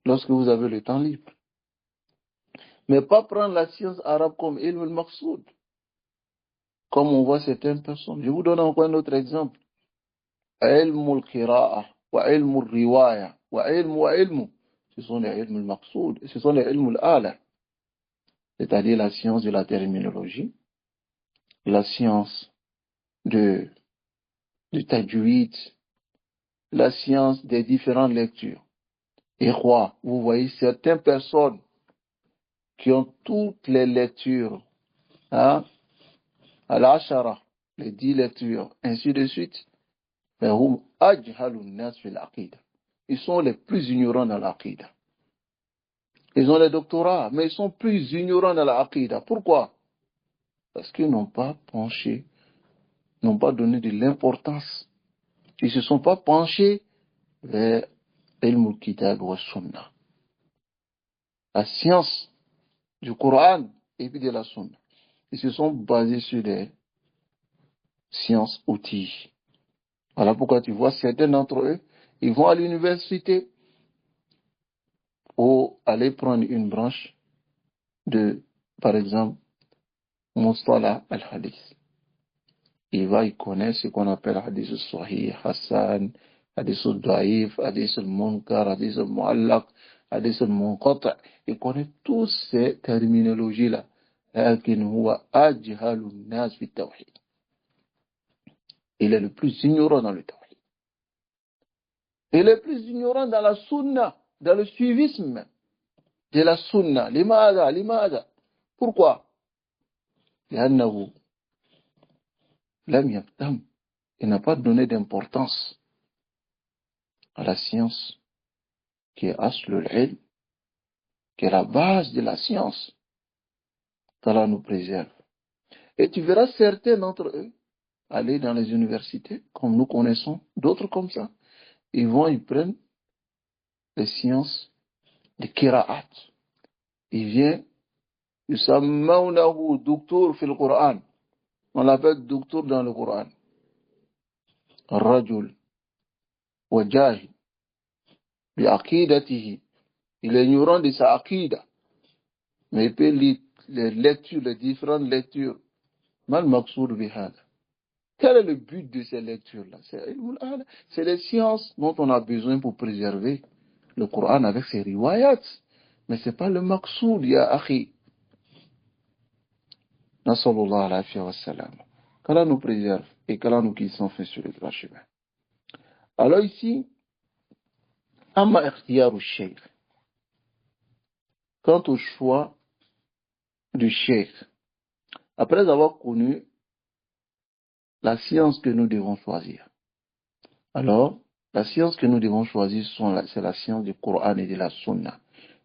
lorsque vous avez le temps libre. Mais pas prendre la science arabe comme ilm al-maqsoud, comme on voit certaines personnes. Je vous donne encore un autre exemple. Ilm al-qira'a, wa ilm al-riwaya, wa ilm. Ce sont les ilm al-maqsoud, ce sont les ilm al-ala. C'est-à-dire la science de la terminologie, la science du tajwid, la science des différentes lectures. Et vous voyez certaines personnes qui ont toutes les lectures hein, al-ashara, les 10 lectures, ainsi de suite. فهم أجهل الناس في العقيدة. Ils sont les plus ignorants dans l'aqida. Ils ont les doctorats, mais ils sont plus ignorants dans l'aqida. Pourquoi? Parce qu'ils n'ont pas penché, n'ont pas donné de l'importance. Ils ne se sont pas penchés vers ilm al-kitab wa sunnah, la science du Coran et puis de la sunna. Ils se sont basés sur des sciences outils. Voilà pourquoi tu vois certains d'entre eux, ils vont à l'université pour aller prendre une branche de, par exemple, Mustala al-Hadith. Il va y connaître ce qu'on appelle Hadith al-Sahih, Hassan, Hadith al-Da'if, Hadith al-Munkar, Hadith al-Mu'allaq, Hadith al-Munqata'. Il connaît toutes ces terminologies-là. لكن هو أجهل الناس في التوحيد. Il est le plus ignorant dans le tawhid. Il est le plus ignorant dans la sunna, dans le suivisme de la sunna. لماذا? Pourquoi? لأنه لم يهتم. Il n'a pas donné d'importance à la science qui est aslul ilm, qui est la base de la science. qu'Allah nous préserve. Et tu verras certains d'entre eux aller dans les universités, comme nous connaissons, d'autres comme ça. Ils vont, ils prennent les sciences de Kira'at. Il vient, يسمونه docteur في القرآن. On l'appelle docteur dans le Coran. الرجل وجاهل بعقيدته. Il est ignorant de sa aqida. Mais il peut lire les lectures, les différentes lectures. Mal maqsoud bihada. Quel est le but de ces lectures-là? C'est les sciences dont on a besoin pour préserver le Coran avec ses riwayats. Mais ce n'est pas le maqsoud, ya akhi. Nasallallahu alayhi wa sallam. Qu'Allah nous préserve et qu'Allah nous guide sans fin sur le droit chemin. Alors ici, amma ikhtiyar al-shaykh. Quant au choix du cheikh, après avoir connu la science que nous devons choisir, alors, la science que nous devons choisir, c'est la science du Coran et de la Sunna,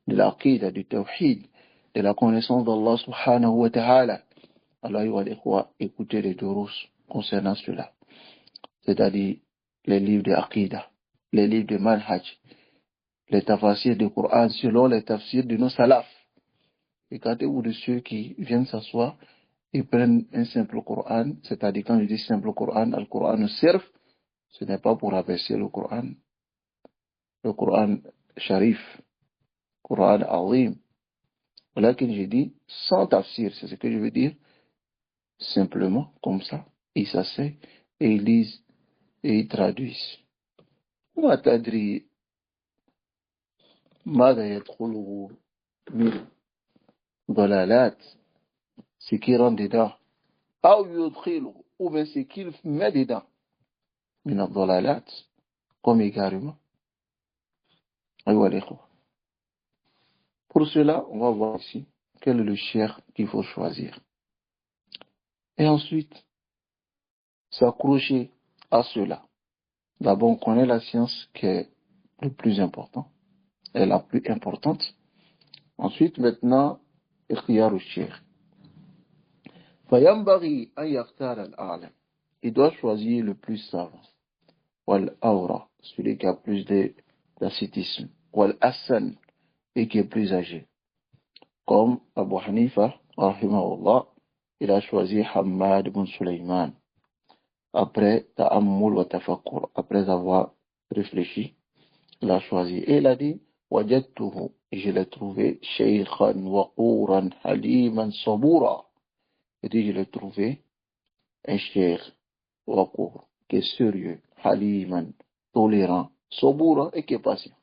de l'Aqida, du Tawhid, de la connaissance d'Allah subhanahu wa ta'ala. Alors, il va écouter les durus concernant cela. C'est-à-dire les livres de Aqida, les livres de Manhaj, les tafsirs du Coran selon les tafsirs de nos salafs. Regardez-vous de ceux qui viennent s'asseoir, ils prennent un simple Coran, c'est-à-dire quand je dis simple Coran, le Coran nous sert. Ce n'est pas pour abaisser le Coran Sharif, Coran Azim. Voilà que j'ai dit sans tafsir, c'est ce que je veux dire. Simplement, comme ça, ils s'asseyent et ils lisent et ils traduisent. ما تدري ماذا يدخله من ضلالات ce qui rentre dedans أو يدخله ou bien ce qu'il met dedans من الضلالات comme égarement. أيها الإخوة. Pour cela, on va voir ici quel est le cheikh qu'il faut choisir. Et ensuite, s'accrocher à cela. D'abord, on connaît la science qui est le plus important, et la plus importante. Ensuite, maintenant, ikhtiyar al-sheikh. فينبغي أن يختار الأعلم. Il doit choisir le plus savant. والأورع, celui qui a plus d'ascétisme. والأحسن, et qui est plus âgé. Comme Abu Hanifa, rahimahullah, il a choisi Hammad ibn Sulaiman. Après ta'ammul wa tafakkur, après avoir réfléchi, il a choisi. Et il a dit, wajadtuhu, et je l'ai trouvé, shaykhan waqouran haliman sabura. Il dit, je l'ai trouvé, un shaykh waqour, qui est sérieux, haliman, tolérant, sabura, et qui est patient.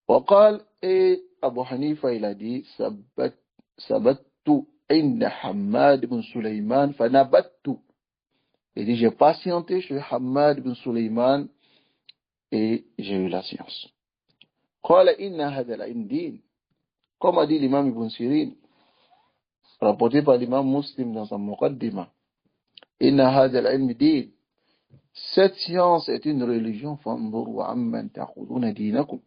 Waqal, et Abu Hanifa, il a dit, sabattu inda Hammad ibn Sulaiman, fanabattu. Il dit, j'ai patienté chez Hammad ibn Sulaiman et j'ai eu la science. قال إن هذا العلم دين. Comme a dit l'imam Ibn Sirin, rapporté par l'imam Muslim dans sa Muqaddima. Inna hadha al-ilm din. Cette science est une religion. Fanzuru amman ta'khuduna dinakum.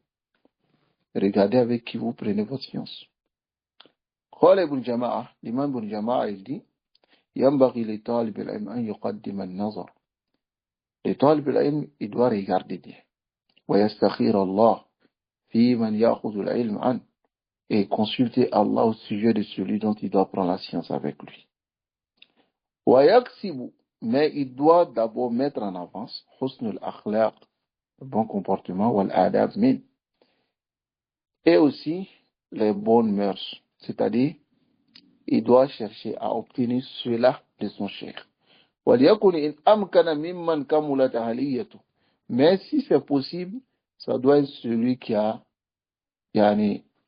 Regardez avec qui vous prenez votre science. قال ابن جماعة الإمام ابن جماعة يقول ينبغي لطالب العلم أن يقدم النظر. لطالب العلم il doit regarder Dieu ويستخير الله في من يأخذ العلم عنه et consulter Allah au sujet de celui dont il doit prendre la science avec lui. ويكسب, mais il doit d'abord mettre en avance حسن الأخلاق, le bon comportement, والآداب min, et aussi les bonnes mœurs, c'est-à-dire il doit chercher à obtenir cela de son cheikh. وَلْيَكُنْ إِنْ أَمْكَنَ مِمَّنْ كَمُلَتْ أَهْلِيَّتُهُ. Mais si c'est possible, ça doit être celui qui a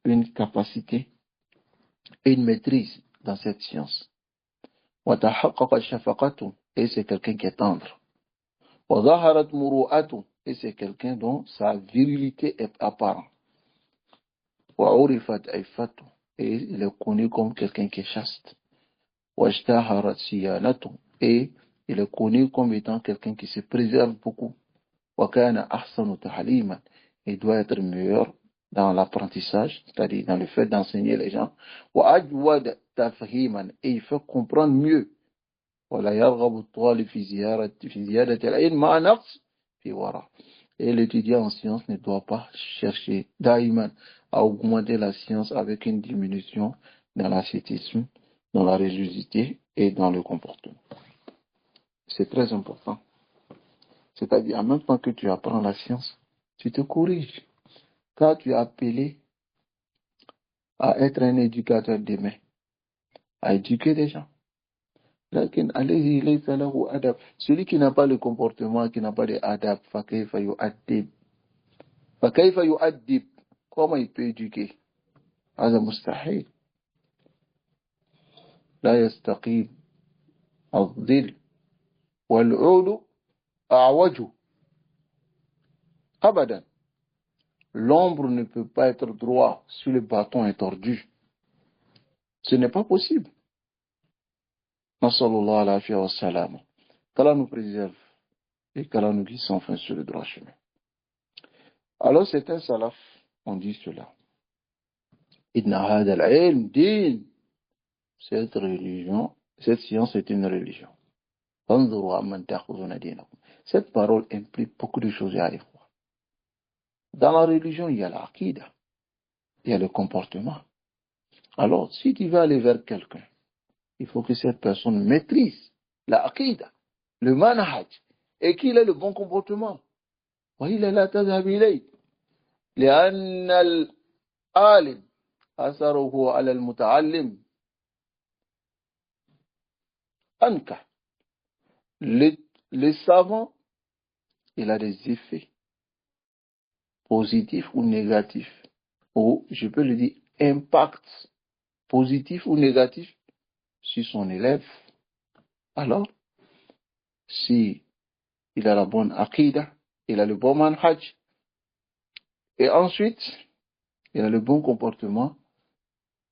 une capacité et une maîtrise dans cette science. وَتَحَقَّقَ شَفَقَتُهُ, et c'est quelqu'un qui est tendre. وَظَهَرَتْ مُرُوءَتُهُ, et c'est quelqu'un dont sa virilité est apparente. وَعُرِفَتْ عِفَّتُهُ, et il est connu comme quelqu'un qui est chaste. وَاشْتَهَرَتْ سِيَانَتُهُ, et il est connu comme étant quelqu'un qui se préserve beaucoup. وَكَانَ أَحْسَنُ تَعْلِيمًا, il doit être meilleur dans l'apprentissage, c'est-à-dire dans le fait d'enseigner les gens. وَأَجْوَدْ تَفْهِيمًا, et il fait comprendre mieux. وَلَا يَرْغَبُ الطَّالِبُ فِي زِيَادَةِ الْعِلْمِ مَعَ نَقْصٍ فِي وَرَعٍ. Et l'étudiant en sciences ne doit pas chercher daïman à augmenter la science avec une diminution dans l'ascétisme, dans la religiosité et dans le comportement. C'est très important. C'est-à-dire, en même temps que tu apprends la science, tu te corriges. Car tu es appelé à être un éducateur demain, à éduquer des gens. Celui qui n'a pas le comportement, qui n'a pas de adab, comment il peut éduquer? هذا مستحيل. لا يستقيم الظل والعود أعوج أبدا. L'ombre ne peut pas être droit si le bâton est tordu. Ce n'est pas possible. Nasallallahu alayhi wa sallam. Qu'Allah nous préserve et qu'Allah nous glisse enfin sur le droit chemin. Alors c'est un salaf, on dit cela. Inna hada al-ilm din. Cette religion, cette science est une religion. Fanzuru amman ta'khuduna dinakum. Cette parole implique beaucoup de choses à la fois. Dans la religion, il y a l'aqida, il y a le comportement. Alors, si tu veux aller vers quelqu'un, il faut que cette personne maîtrise l'aqida, le manhaj, et qu'il ait le bon comportement. وإلا لا تذهب إليه لأن العالم أثره على المتعلم أنكى. Le savant, il a des effets positifs ou négatifs, ou je peux le dire impact positif ou négatif sur son élève. Alors, si il a la bonne aqida, il a le bon manhaj, et ensuite, il a le bon comportement,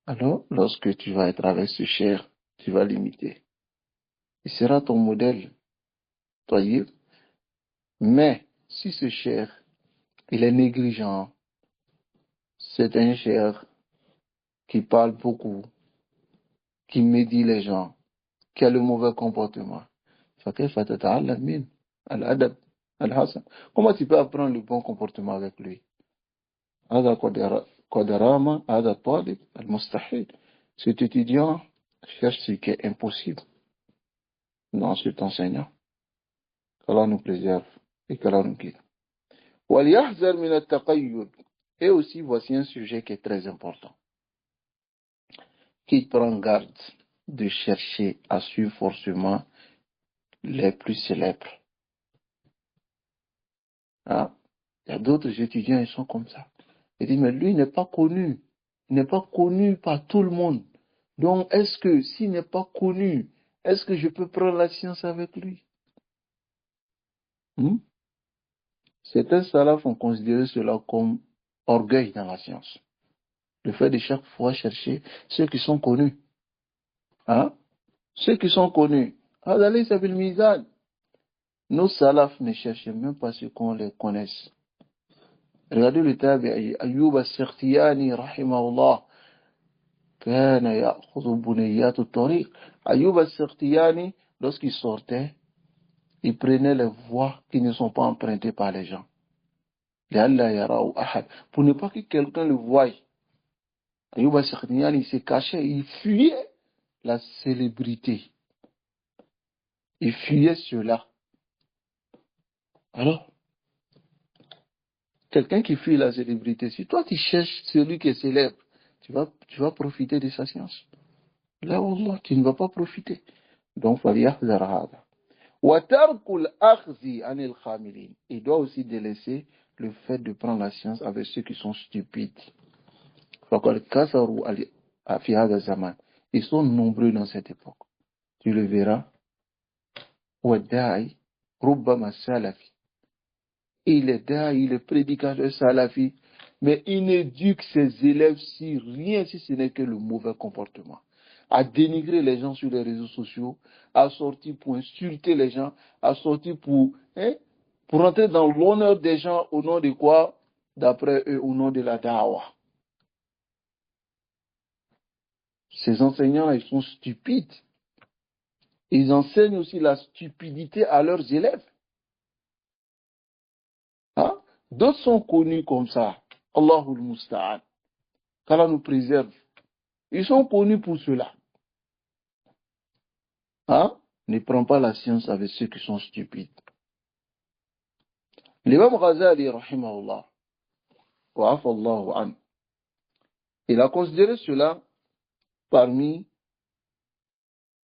alors, lorsque tu vas être avec ce cher, tu vas l'imiter. Il sera ton modèle, tayyib. Mais, si ce cher, il est négligent, c'est un cher qui parle beaucoup, qui médit les gens, qui a le mauvais comportement, فكيف تتعلم منه الأدب الحسن? Comment tu peux apprendre le bon comportement avec lui? هذا قد رام هذا الطالب المستحيل. Cet étudiant cherche ce qui est impossible dans cet enseignant. Qu'Allah nous préserve et qu'Allah nous guide. وَلْيَحْذَرْ مِنَ التَّقَيُّدِ. Et aussi, voici un sujet qui est très important. Qui prend garde de chercher à suivre forcément les plus célèbres. Hein? Il y a d'autres étudiants, ils sont comme ça. Ils disent, mais lui n'est pas connu. Il n'est pas connu par tout le monde. Donc, est-ce que, s'il n'est pas connu, est-ce que je peux prendre la science avec lui? Certains salafs ont considéré cela comme orgueil dans la science. Le fait de chaque fois chercher ceux qui sont connus. Hein? Ceux qui sont connus. Hadali Sabil Mizan. Nos salafs ne cherchaient même pas ce qu'on les connaisse. Regardez le tabi'i, Ayyub al-Sikhtiyani, rahimahullah. كان يأخذ بنيات الطريق. Ayyub al-Sikhtiyani, lorsqu'il sortait, il prenait les voies qui ne sont pas empruntées par les gens. لئلا يراه أحد. Pour ne pas que quelqu'un le voie. Ayyub al-Sikhtiyani, il se cachait, il fuyait la célébrité. Il fuyait cela. Alors, quelqu'un qui fuit la célébrité, si toi tu cherches celui qui est célèbre, tu vas profiter de sa science. Là, Allah, tu ne vas pas profiter. Donc, فَلْيَحْذَرْ هَذَا. وَتَرْكُ الْأَخْذِ عَنِ الْخَامِلِينَ. Il doit aussi délaisser le fait de prendre la science avec ceux qui sont stupides. فَقَدْ كَثَرُوا فِي هَذَا الزَّمَانِ. Ils sont nombreux dans cette époque. Tu le verras. وَالدَّاعِي رُبَّمَا السَّلَفِ. Il est da'i, il est prédicateur salafi, mais il n'éduque ses élèves si rien, si ce n'est que le mauvais comportement. À dénigrer les gens sur les réseaux sociaux, à sortir pour insulter les gens, à sortir pour entrer dans l'honneur des gens au nom de quoi? D'après eux, au nom de la da'wah. Ces enseignants, ils sont stupides. Ils enseignent aussi la stupidité à leurs élèves. Hein? D'autres sont connus comme ça. Allahul Musta'an. Qu'Allah nous préserve. Ils sont connus pour cela. Hein? Ne prends pas la science avec ceux qui sont stupides. L'imam Ghazali, rahimahullah, wa afallahu an, il a considéré cela parmi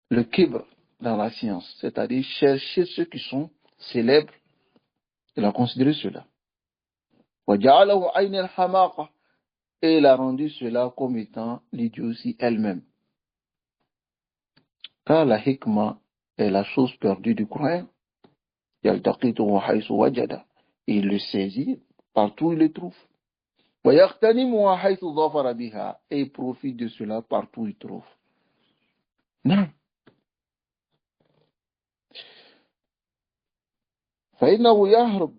le kibr dans la science, c'est-à-dire chercher ceux qui sont célèbres. Il a considéré cela. Wa ja'alahu ayn al-hamaqa, et il a rendu cela comme étant l'idiotie elle-même. Car la hikmah est la chose perdue du croyant. Il le saisit partout où il le trouve. Et il profite de cela partout où il trouve. Non. فإنه يهرب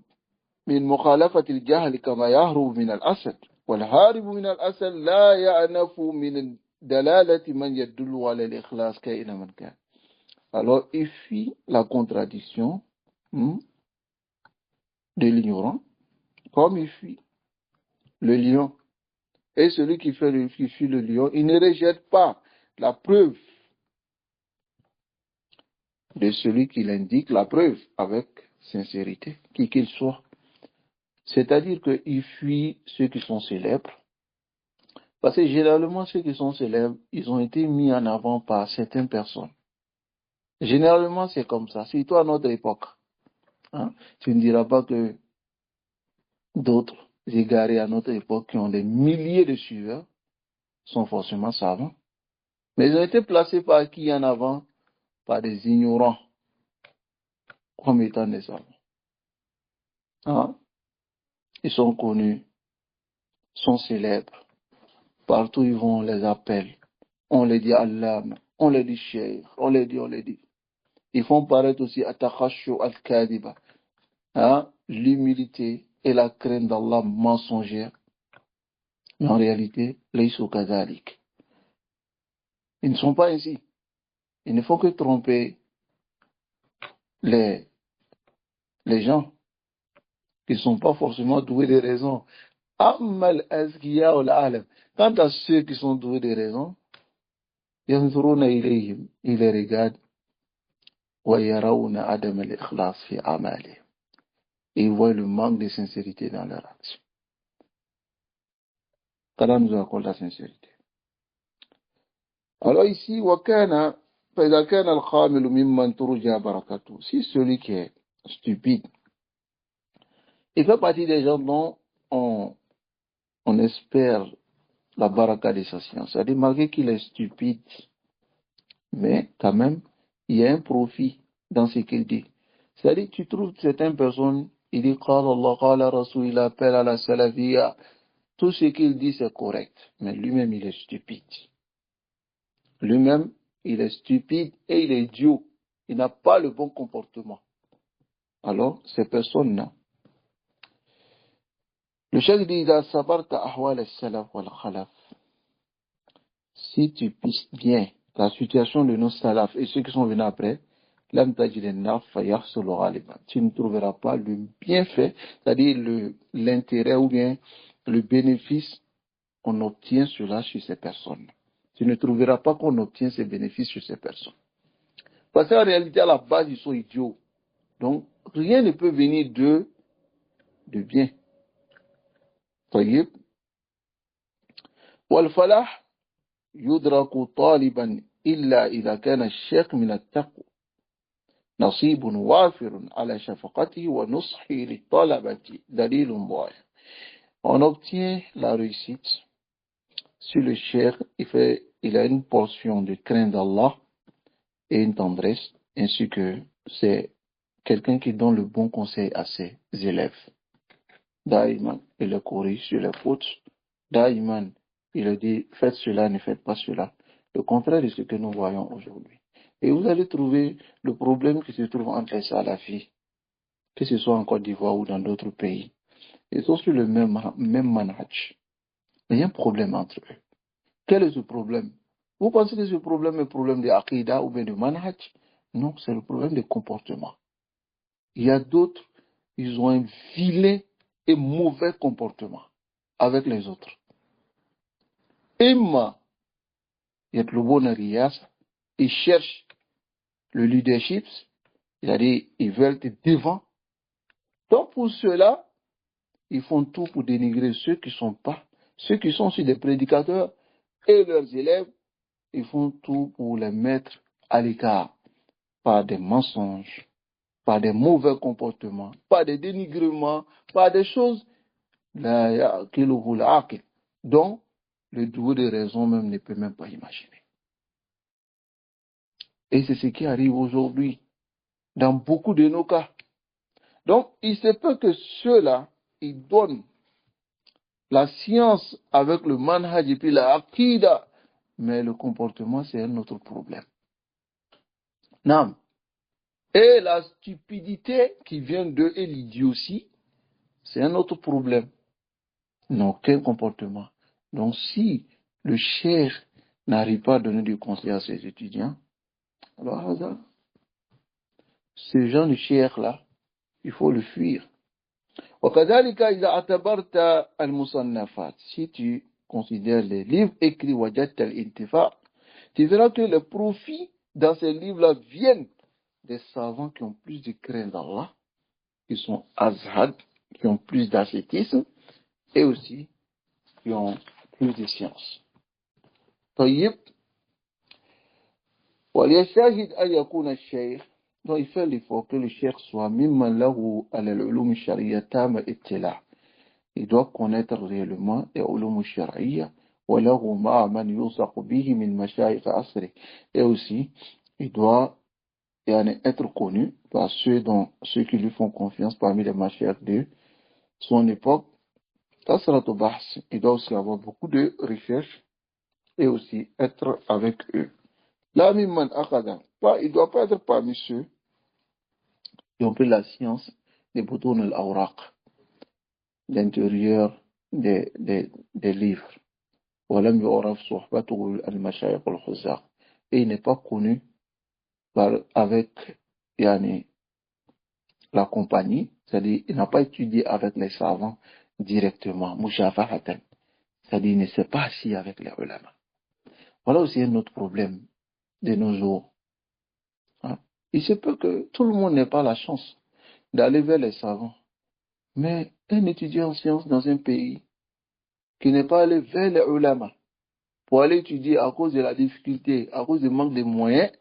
من مخالفة الجهل كما يهرب من الأسد والهارب من الأسد لا يأنف من دلالة من يدل على الإخلاص كائنا من كان. Alors il fuit la contradiction de l'ignorant comme il fuit le lion. Et celui qui fuit le lion, il ne rejette pas la preuve de celui qui l'indique, la preuve avec sincérité, qui qu'il soit. C'est-à-dire qu'il fuit ceux qui sont célèbres. Parce que généralement, ceux qui sont célèbres, ils ont été mis en avant par certaines personnes. Généralement, c'est comme ça. Surtout à notre époque. Hein? Tu ne diras pas que d'autres égarés à notre époque qui ont des milliers de suiveurs sont forcément savants. Mais ils ont été placés par qui en avant? Par des ignorants, comme étant des savants. Hein? Ils sont connus, sont célèbres. Partout où ils vont, on les appelle. On les dit Allah, on les dit Cheikh, on les dit. Ils font paraître aussi Atakhashu al-Kadiba. Hein? L'humilité et la crainte d'Allah mensongère. Mais en réalité, Laysu Kazalik. Ils ne sont pas ainsi. Il ne faut que tromper les gens qui ne sont pas forcément doués de raison. Amal azkiya ul alam. Quant à ceux qui sont doués de raison, yanzuruna ilayhim, ils les regardent, wa yarawna adam al-ikhlas fi amali. Ils voient le manque de sincérité dans leur action. Qu'Allah nous accorde la sincérité. Alors ici, wakana, فإذا كان الخامل ممن ترجى بركته. Si celui qui est stupide, il fait partie des gens dont on espère la baraka de sa science. C'est-à-dire, malgré qu'il est stupide, mais quand même, il y a un profit dans ce qu'il dit. C'est-à-dire, tu trouves certaines personnes, il dit, Qala Allah, Qala Rasul, il appelle à la salafiyya. Tout ce qu'il dit, c'est correct. Mais lui-même, il est stupide. Lui-même, il est stupide et il est idiot. Il n'a pas le bon comportement. Alors, ces personnes-là, le cheikh dit, إذا صبرت أحوال السلف والخلف, si tu pisses bien la situation de nos salafs et ceux qui sont venus après, tu ne trouveras pas le bienfait, c'est-à-dire l'intérêt ou bien le bénéfice, on obtient cela sur ces personnes. Tu ne trouveras pas qu'on obtient ces bénéfices sur ces personnes. Parce qu'en réalité, à la base, ils sont idiots. Donc, rien ne peut venir d'eux de bien. طيب والفلاح يدرك طالبا إلا إذا كان الشيخ من التقوى نصيب وافر على شفقته ونصحه للطلبة دليل واضح. On obtient la réussite sur le cheikh, il a une portion de crainte d'Allah et une tendresse, ainsi que c'est quelqu'un qui donne le bon conseil à ses élèves. Daïman, il le corrige sur les fautes. Daïman, il le dit, faites cela, ne faites pas cela. Le contraire de ce que nous voyons aujourd'hui. Et vous allez trouver le problème qui se trouve entre les salafis, que ce soit en Côte d'Ivoire ou dans d'autres pays. Ils sont sur le même manhaj. Mais il y a un problème entre eux. Quel est ce problème? Vous pensez que ce problème est le problème de Aqidah ou bien de manhaj? Non, c'est le problème de comportement. Il y a d'autres, ils ont un vilain et mauvais comportement avec les autres. Imma yatlubuna riyasa, ils cherchent le leadership, c'est-à-dire ils veulent être devant. Donc pour cela, ils font tout pour dénigrer ceux qui sont pas, ceux qui sont sur des prédicateurs et leurs élèves, ils font tout pour les mettre à l'écart par des mensonges, par des mauvais comportements, par des dénigrements, par des choses dont le doué de raison même ne peut même pas imaginer. Et c'est ce qui arrive aujourd'hui dans beaucoup de nos cas. Donc, il se peut que ceux-là, ils donnent la science avec le manhaj et puis la aqida, mais le comportement, c'est un autre problème. Non. Et la stupidité qui vient d'eux et l'idiotie, c'est un autre problème. Non, quel comportement? Donc, si le cheikh n'arrive pas à donner du conseil à ses étudiants, alors, ce genre de cheikh-là, il faut le fuir. وكذلك إذا اعتبرت المصنفات, si tu considères les livres écrits, وجدت الانتفاع, tu verras que les profits dans ces livres-là viennent des savants qui ont plus de crainte d'Allah, qui sont azhad, qui ont plus d'ascétisme, et aussi qui ont plus de science. طيب وليشاهد أن يكون الشيخ, donc il fait l'effort que le cheikh soit ممن له على العلوم الشرعية تام اطلاع. Il doit connaître réellement les ulum shar'iyya وله مع من يوثق به من مشايخ عصره. Et aussi, il doit être connu par ceux qui lui font confiance parmi les mashayikh de son époque. Il doit aussi avoir beaucoup de recherches et aussi être avec eux. Là, il ne doit pas être parmi ceux qui ont pris la science des boutons al-awraq, l'intérieur des livres. Et il n'est pas connu avec la compagnie, c'est-à-dire il n'a pas étudié avec les savants directement, mushafahatan, c'est-à-dire il ne s'est pas assis avec les ulama. Voilà aussi un autre problème de nos jours. Hein? Il se peut que tout le monde n'ait pas la chance d'aller vers les savants, mais un étudiant en sciences dans un pays qui n'est pas allé vers les ulama pour aller étudier à cause de la difficulté, à cause du manque de moyens,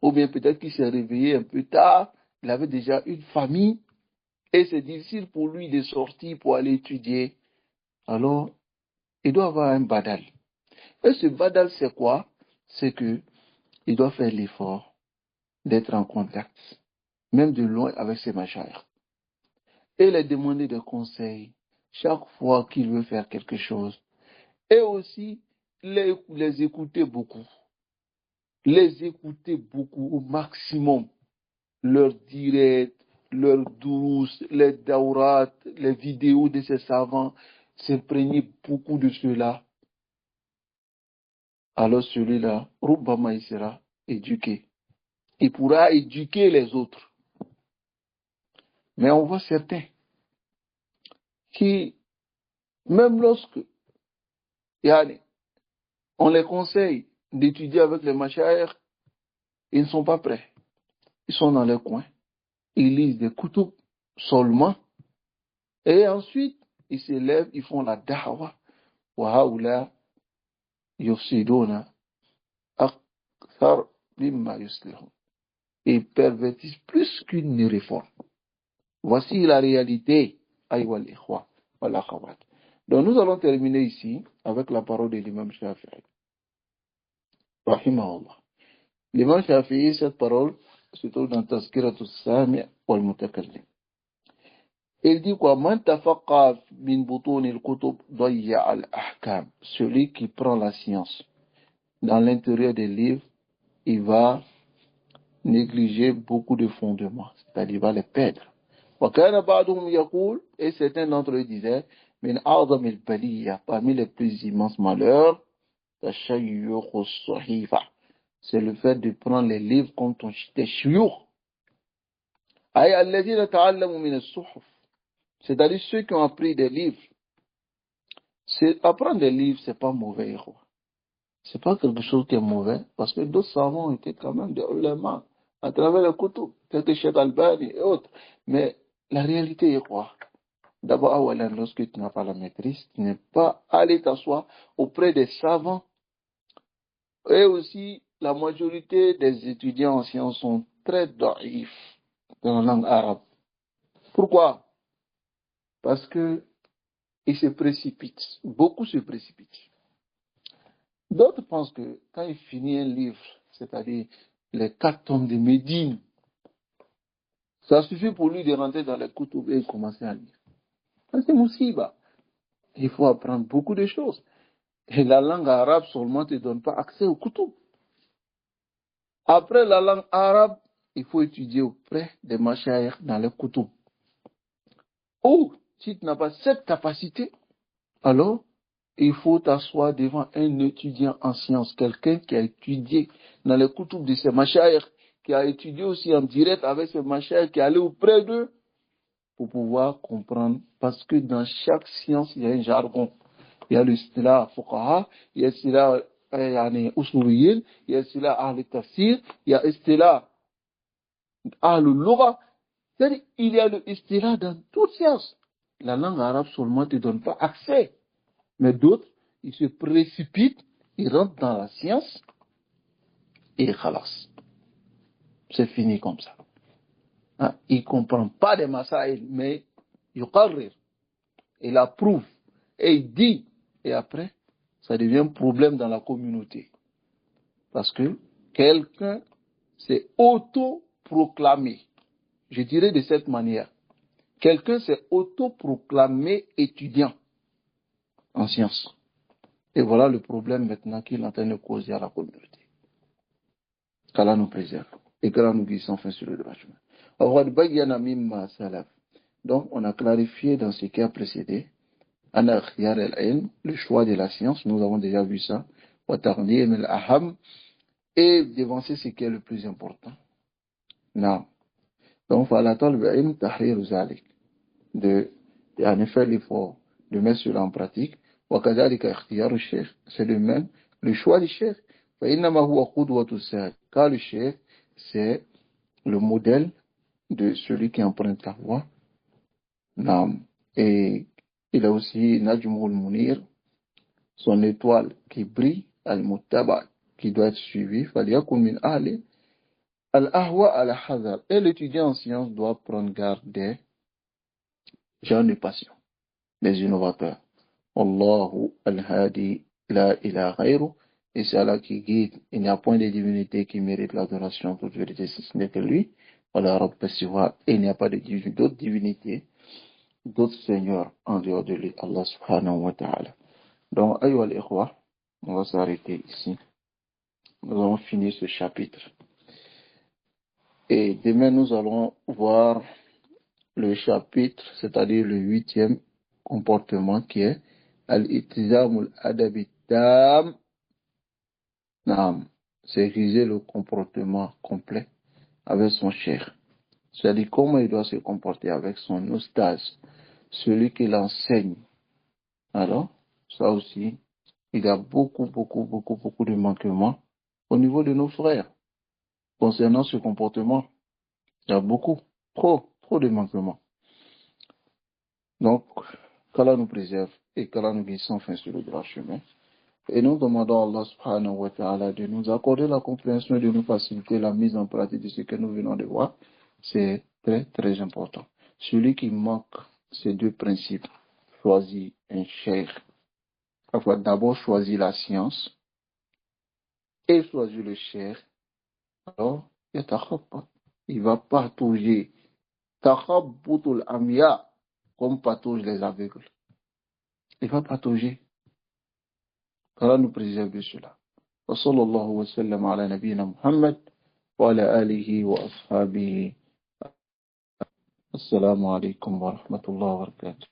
ou bien peut-être qu'il s'est réveillé un peu tard, il avait déjà une famille, et c'est difficile pour lui de sortir pour aller étudier. Alors, il doit avoir un badal. Et ce badal, c'est quoi? C'est que il doit faire l'effort d'être en contact, même de loin, avec ses machars, et les demander des conseils chaque fois qu'il veut faire quelque chose. Et aussi, les écouter beaucoup. les écouter beaucoup au maximum, leurs directs, leurs douces, les daurats, les vidéos de ces savants, s'imprégner beaucoup de cela. Alors celui-là, Rubbama, il sera éduqué. Il pourra éduquer les autres. Mais on voit certains qui, même lorsque on les conseille d'étudier avec les mashayikh, ils ne sont pas prêts. Ils sont dans les coins. Ils lisent des kutub seulement. Et ensuite, ils s'élèvent, ils font la da'wa. Wa haoula yufsiduna akthar mimma yuslihun. Ils pervertissent plus qu'une réforme. Voici la réalité. Aïwa l'ikhwa wa l'akhawat. Donc nous allons terminer ici avec la parole de l'imam Shafi'i. Rahimahullah. L'imam Shafi'i, cette parole se trouve dans Tazkiratul Sami' wal Mutakallim. Il dit quoi? Man tafaqqa min butun al-kutub dayya al-ahkam. Celui qui prend la science dans l'intérieur des livres, il va négliger beaucoup de fondements, c'est-à-dire il va les perdre. Wa kana ba'duhum yaqul, et certains d'entre eux disaient, min a'zam al-baliyya, parmi les plus immenses malheurs, tashayyukh as-sahifa. C'est le fait de prendre les livres comme ton shuyukh. Ay alladhina ta'allamu min as-suhuf. C'est-à-dire ceux qui ont appris des livres. Apprendre des livres, c'est pas mauvais. C'est pas quelque chose qui est mauvais, parce que d'autres savants étaient quand même des ulama à travers le kutub, tel que Cheikh Albani et autres. Mais la réalité est quoi? D'abord, lorsque tu n'as pas la maîtrise, tu n'es pas allé t'asseoir auprès des savants. Et aussi, la majorité des étudiants en sciences sont très daïfs dans la langue arabe. Pourquoi? Parce que ils se précipitent. Beaucoup se précipitent. D'autres pensent que quand il finit un livre, c'est-à-dire les 4 tomes de Médine, ça suffit pour lui de rentrer dans les kutub et commencer à lire. C'est moussiba. Il faut apprendre beaucoup de choses. Et la langue arabe seulement ne te donne pas accès au kutub. Après la langue arabe, il faut étudier auprès des mashayikh dans les kutub. Ou, si tu n'as pas cette capacité, alors il faut t'asseoir devant un étudiant en sciences, quelqu'un qui a étudié dans les kutub de ces mashayikh, qui a étudié aussi en direct avec ces mashayikh, qui est allé auprès d'eux pour pouvoir comprendre. Parce que dans chaque science, il y a un jargon. Il y a le stila fuqaha, il y a le stila usuliyin, il y a le stila ahl tafsir, il y a le stila ahl lugha. C'est-à-dire, il y a le stila dans toutes sciences. La langue arabe seulement ne te donne pas accès. Mais d'autres, ils se précipitent, ils rentrent dans la science et khalas. C'est fini comme ça. Hein? Il ne comprend pas des masaïl, mais il approuve et il dit. Et après, ça devient un problème dans la communauté. Parce que quelqu'un s'est autoproclamé. Je dirais de cette manière. Quelqu'un s'est autoproclamé étudiant en sciences. Et voilà le problème maintenant qu'il est en train de causer à la communauté. Qu'Allah nous préserve. Et qu'Allah nous guide sans fin sur le droit chemin. Donc, on a clarifié dans ce qui a précédé, le choix de la science, nous avons déjà vu ça, et dévancer ce qui est le plus important. Non. Donc, en effet l'effort de mettre cela en pratique. C'est le même, le choix du chef. Car le chef, c'est le modèle de celui qui emprunte la voie. Et il a aussi Najmul Munir, son étoile qui brille, Al-Muttaba, qui doit être suivie. Al-Ahwa al-Hazar. Et l'étudiant en sciences doit prendre garde des gens de passion, des innovateurs. Allahu al-Hadi la ilaha ghayru. Et c'est Allah qui guide. Il n'y a point de divinité qui mérite l'adoration toute vérité, si ce n'est que lui. Et il n'y a pas d'autres divinités, d'autres seigneurs en dehors de lui, Allah subhanahu wa ta'ala. Donc, ayyuha al-ikhwa, on va s'arrêter ici. Nous avons fini ce chapitre. Et demain, nous allons voir le chapitre, c'est-à-dire le 8e comportement qui est Al-Ittizamul Adabi Tam. C'est réaliser le comportement complet avec son cher. C'est-à-dire comment il doit se comporter avec son ostase, celui qui l'enseigne. Alors, ça aussi, il y a beaucoup de manquements au niveau de nos frères. Concernant ce comportement, il y a trop de manquements. Donc, qu'Allah nous préserve et qu'Allah nous guide sans fin sur le droit chemin. Et nous demandons à Allah subhanahu wa ta'ala de nous accorder la compréhension et de nous faciliter la mise en pratique de ce que nous venons de voir. C'est très important. Celui qui manque ces deux principes choisit un cheikh. Il faut d'abord choisir la science et choisir le cheikh. Alors, il va patauger. Takhabbutul amya, comme patauge les aveugles. Il va patauger. qu'Allah nous préserve de cela. وصلى الله وسلم على نبينا محمد وعلى آله وأصحابه. السلام عليكم ورحمة الله وبركاته.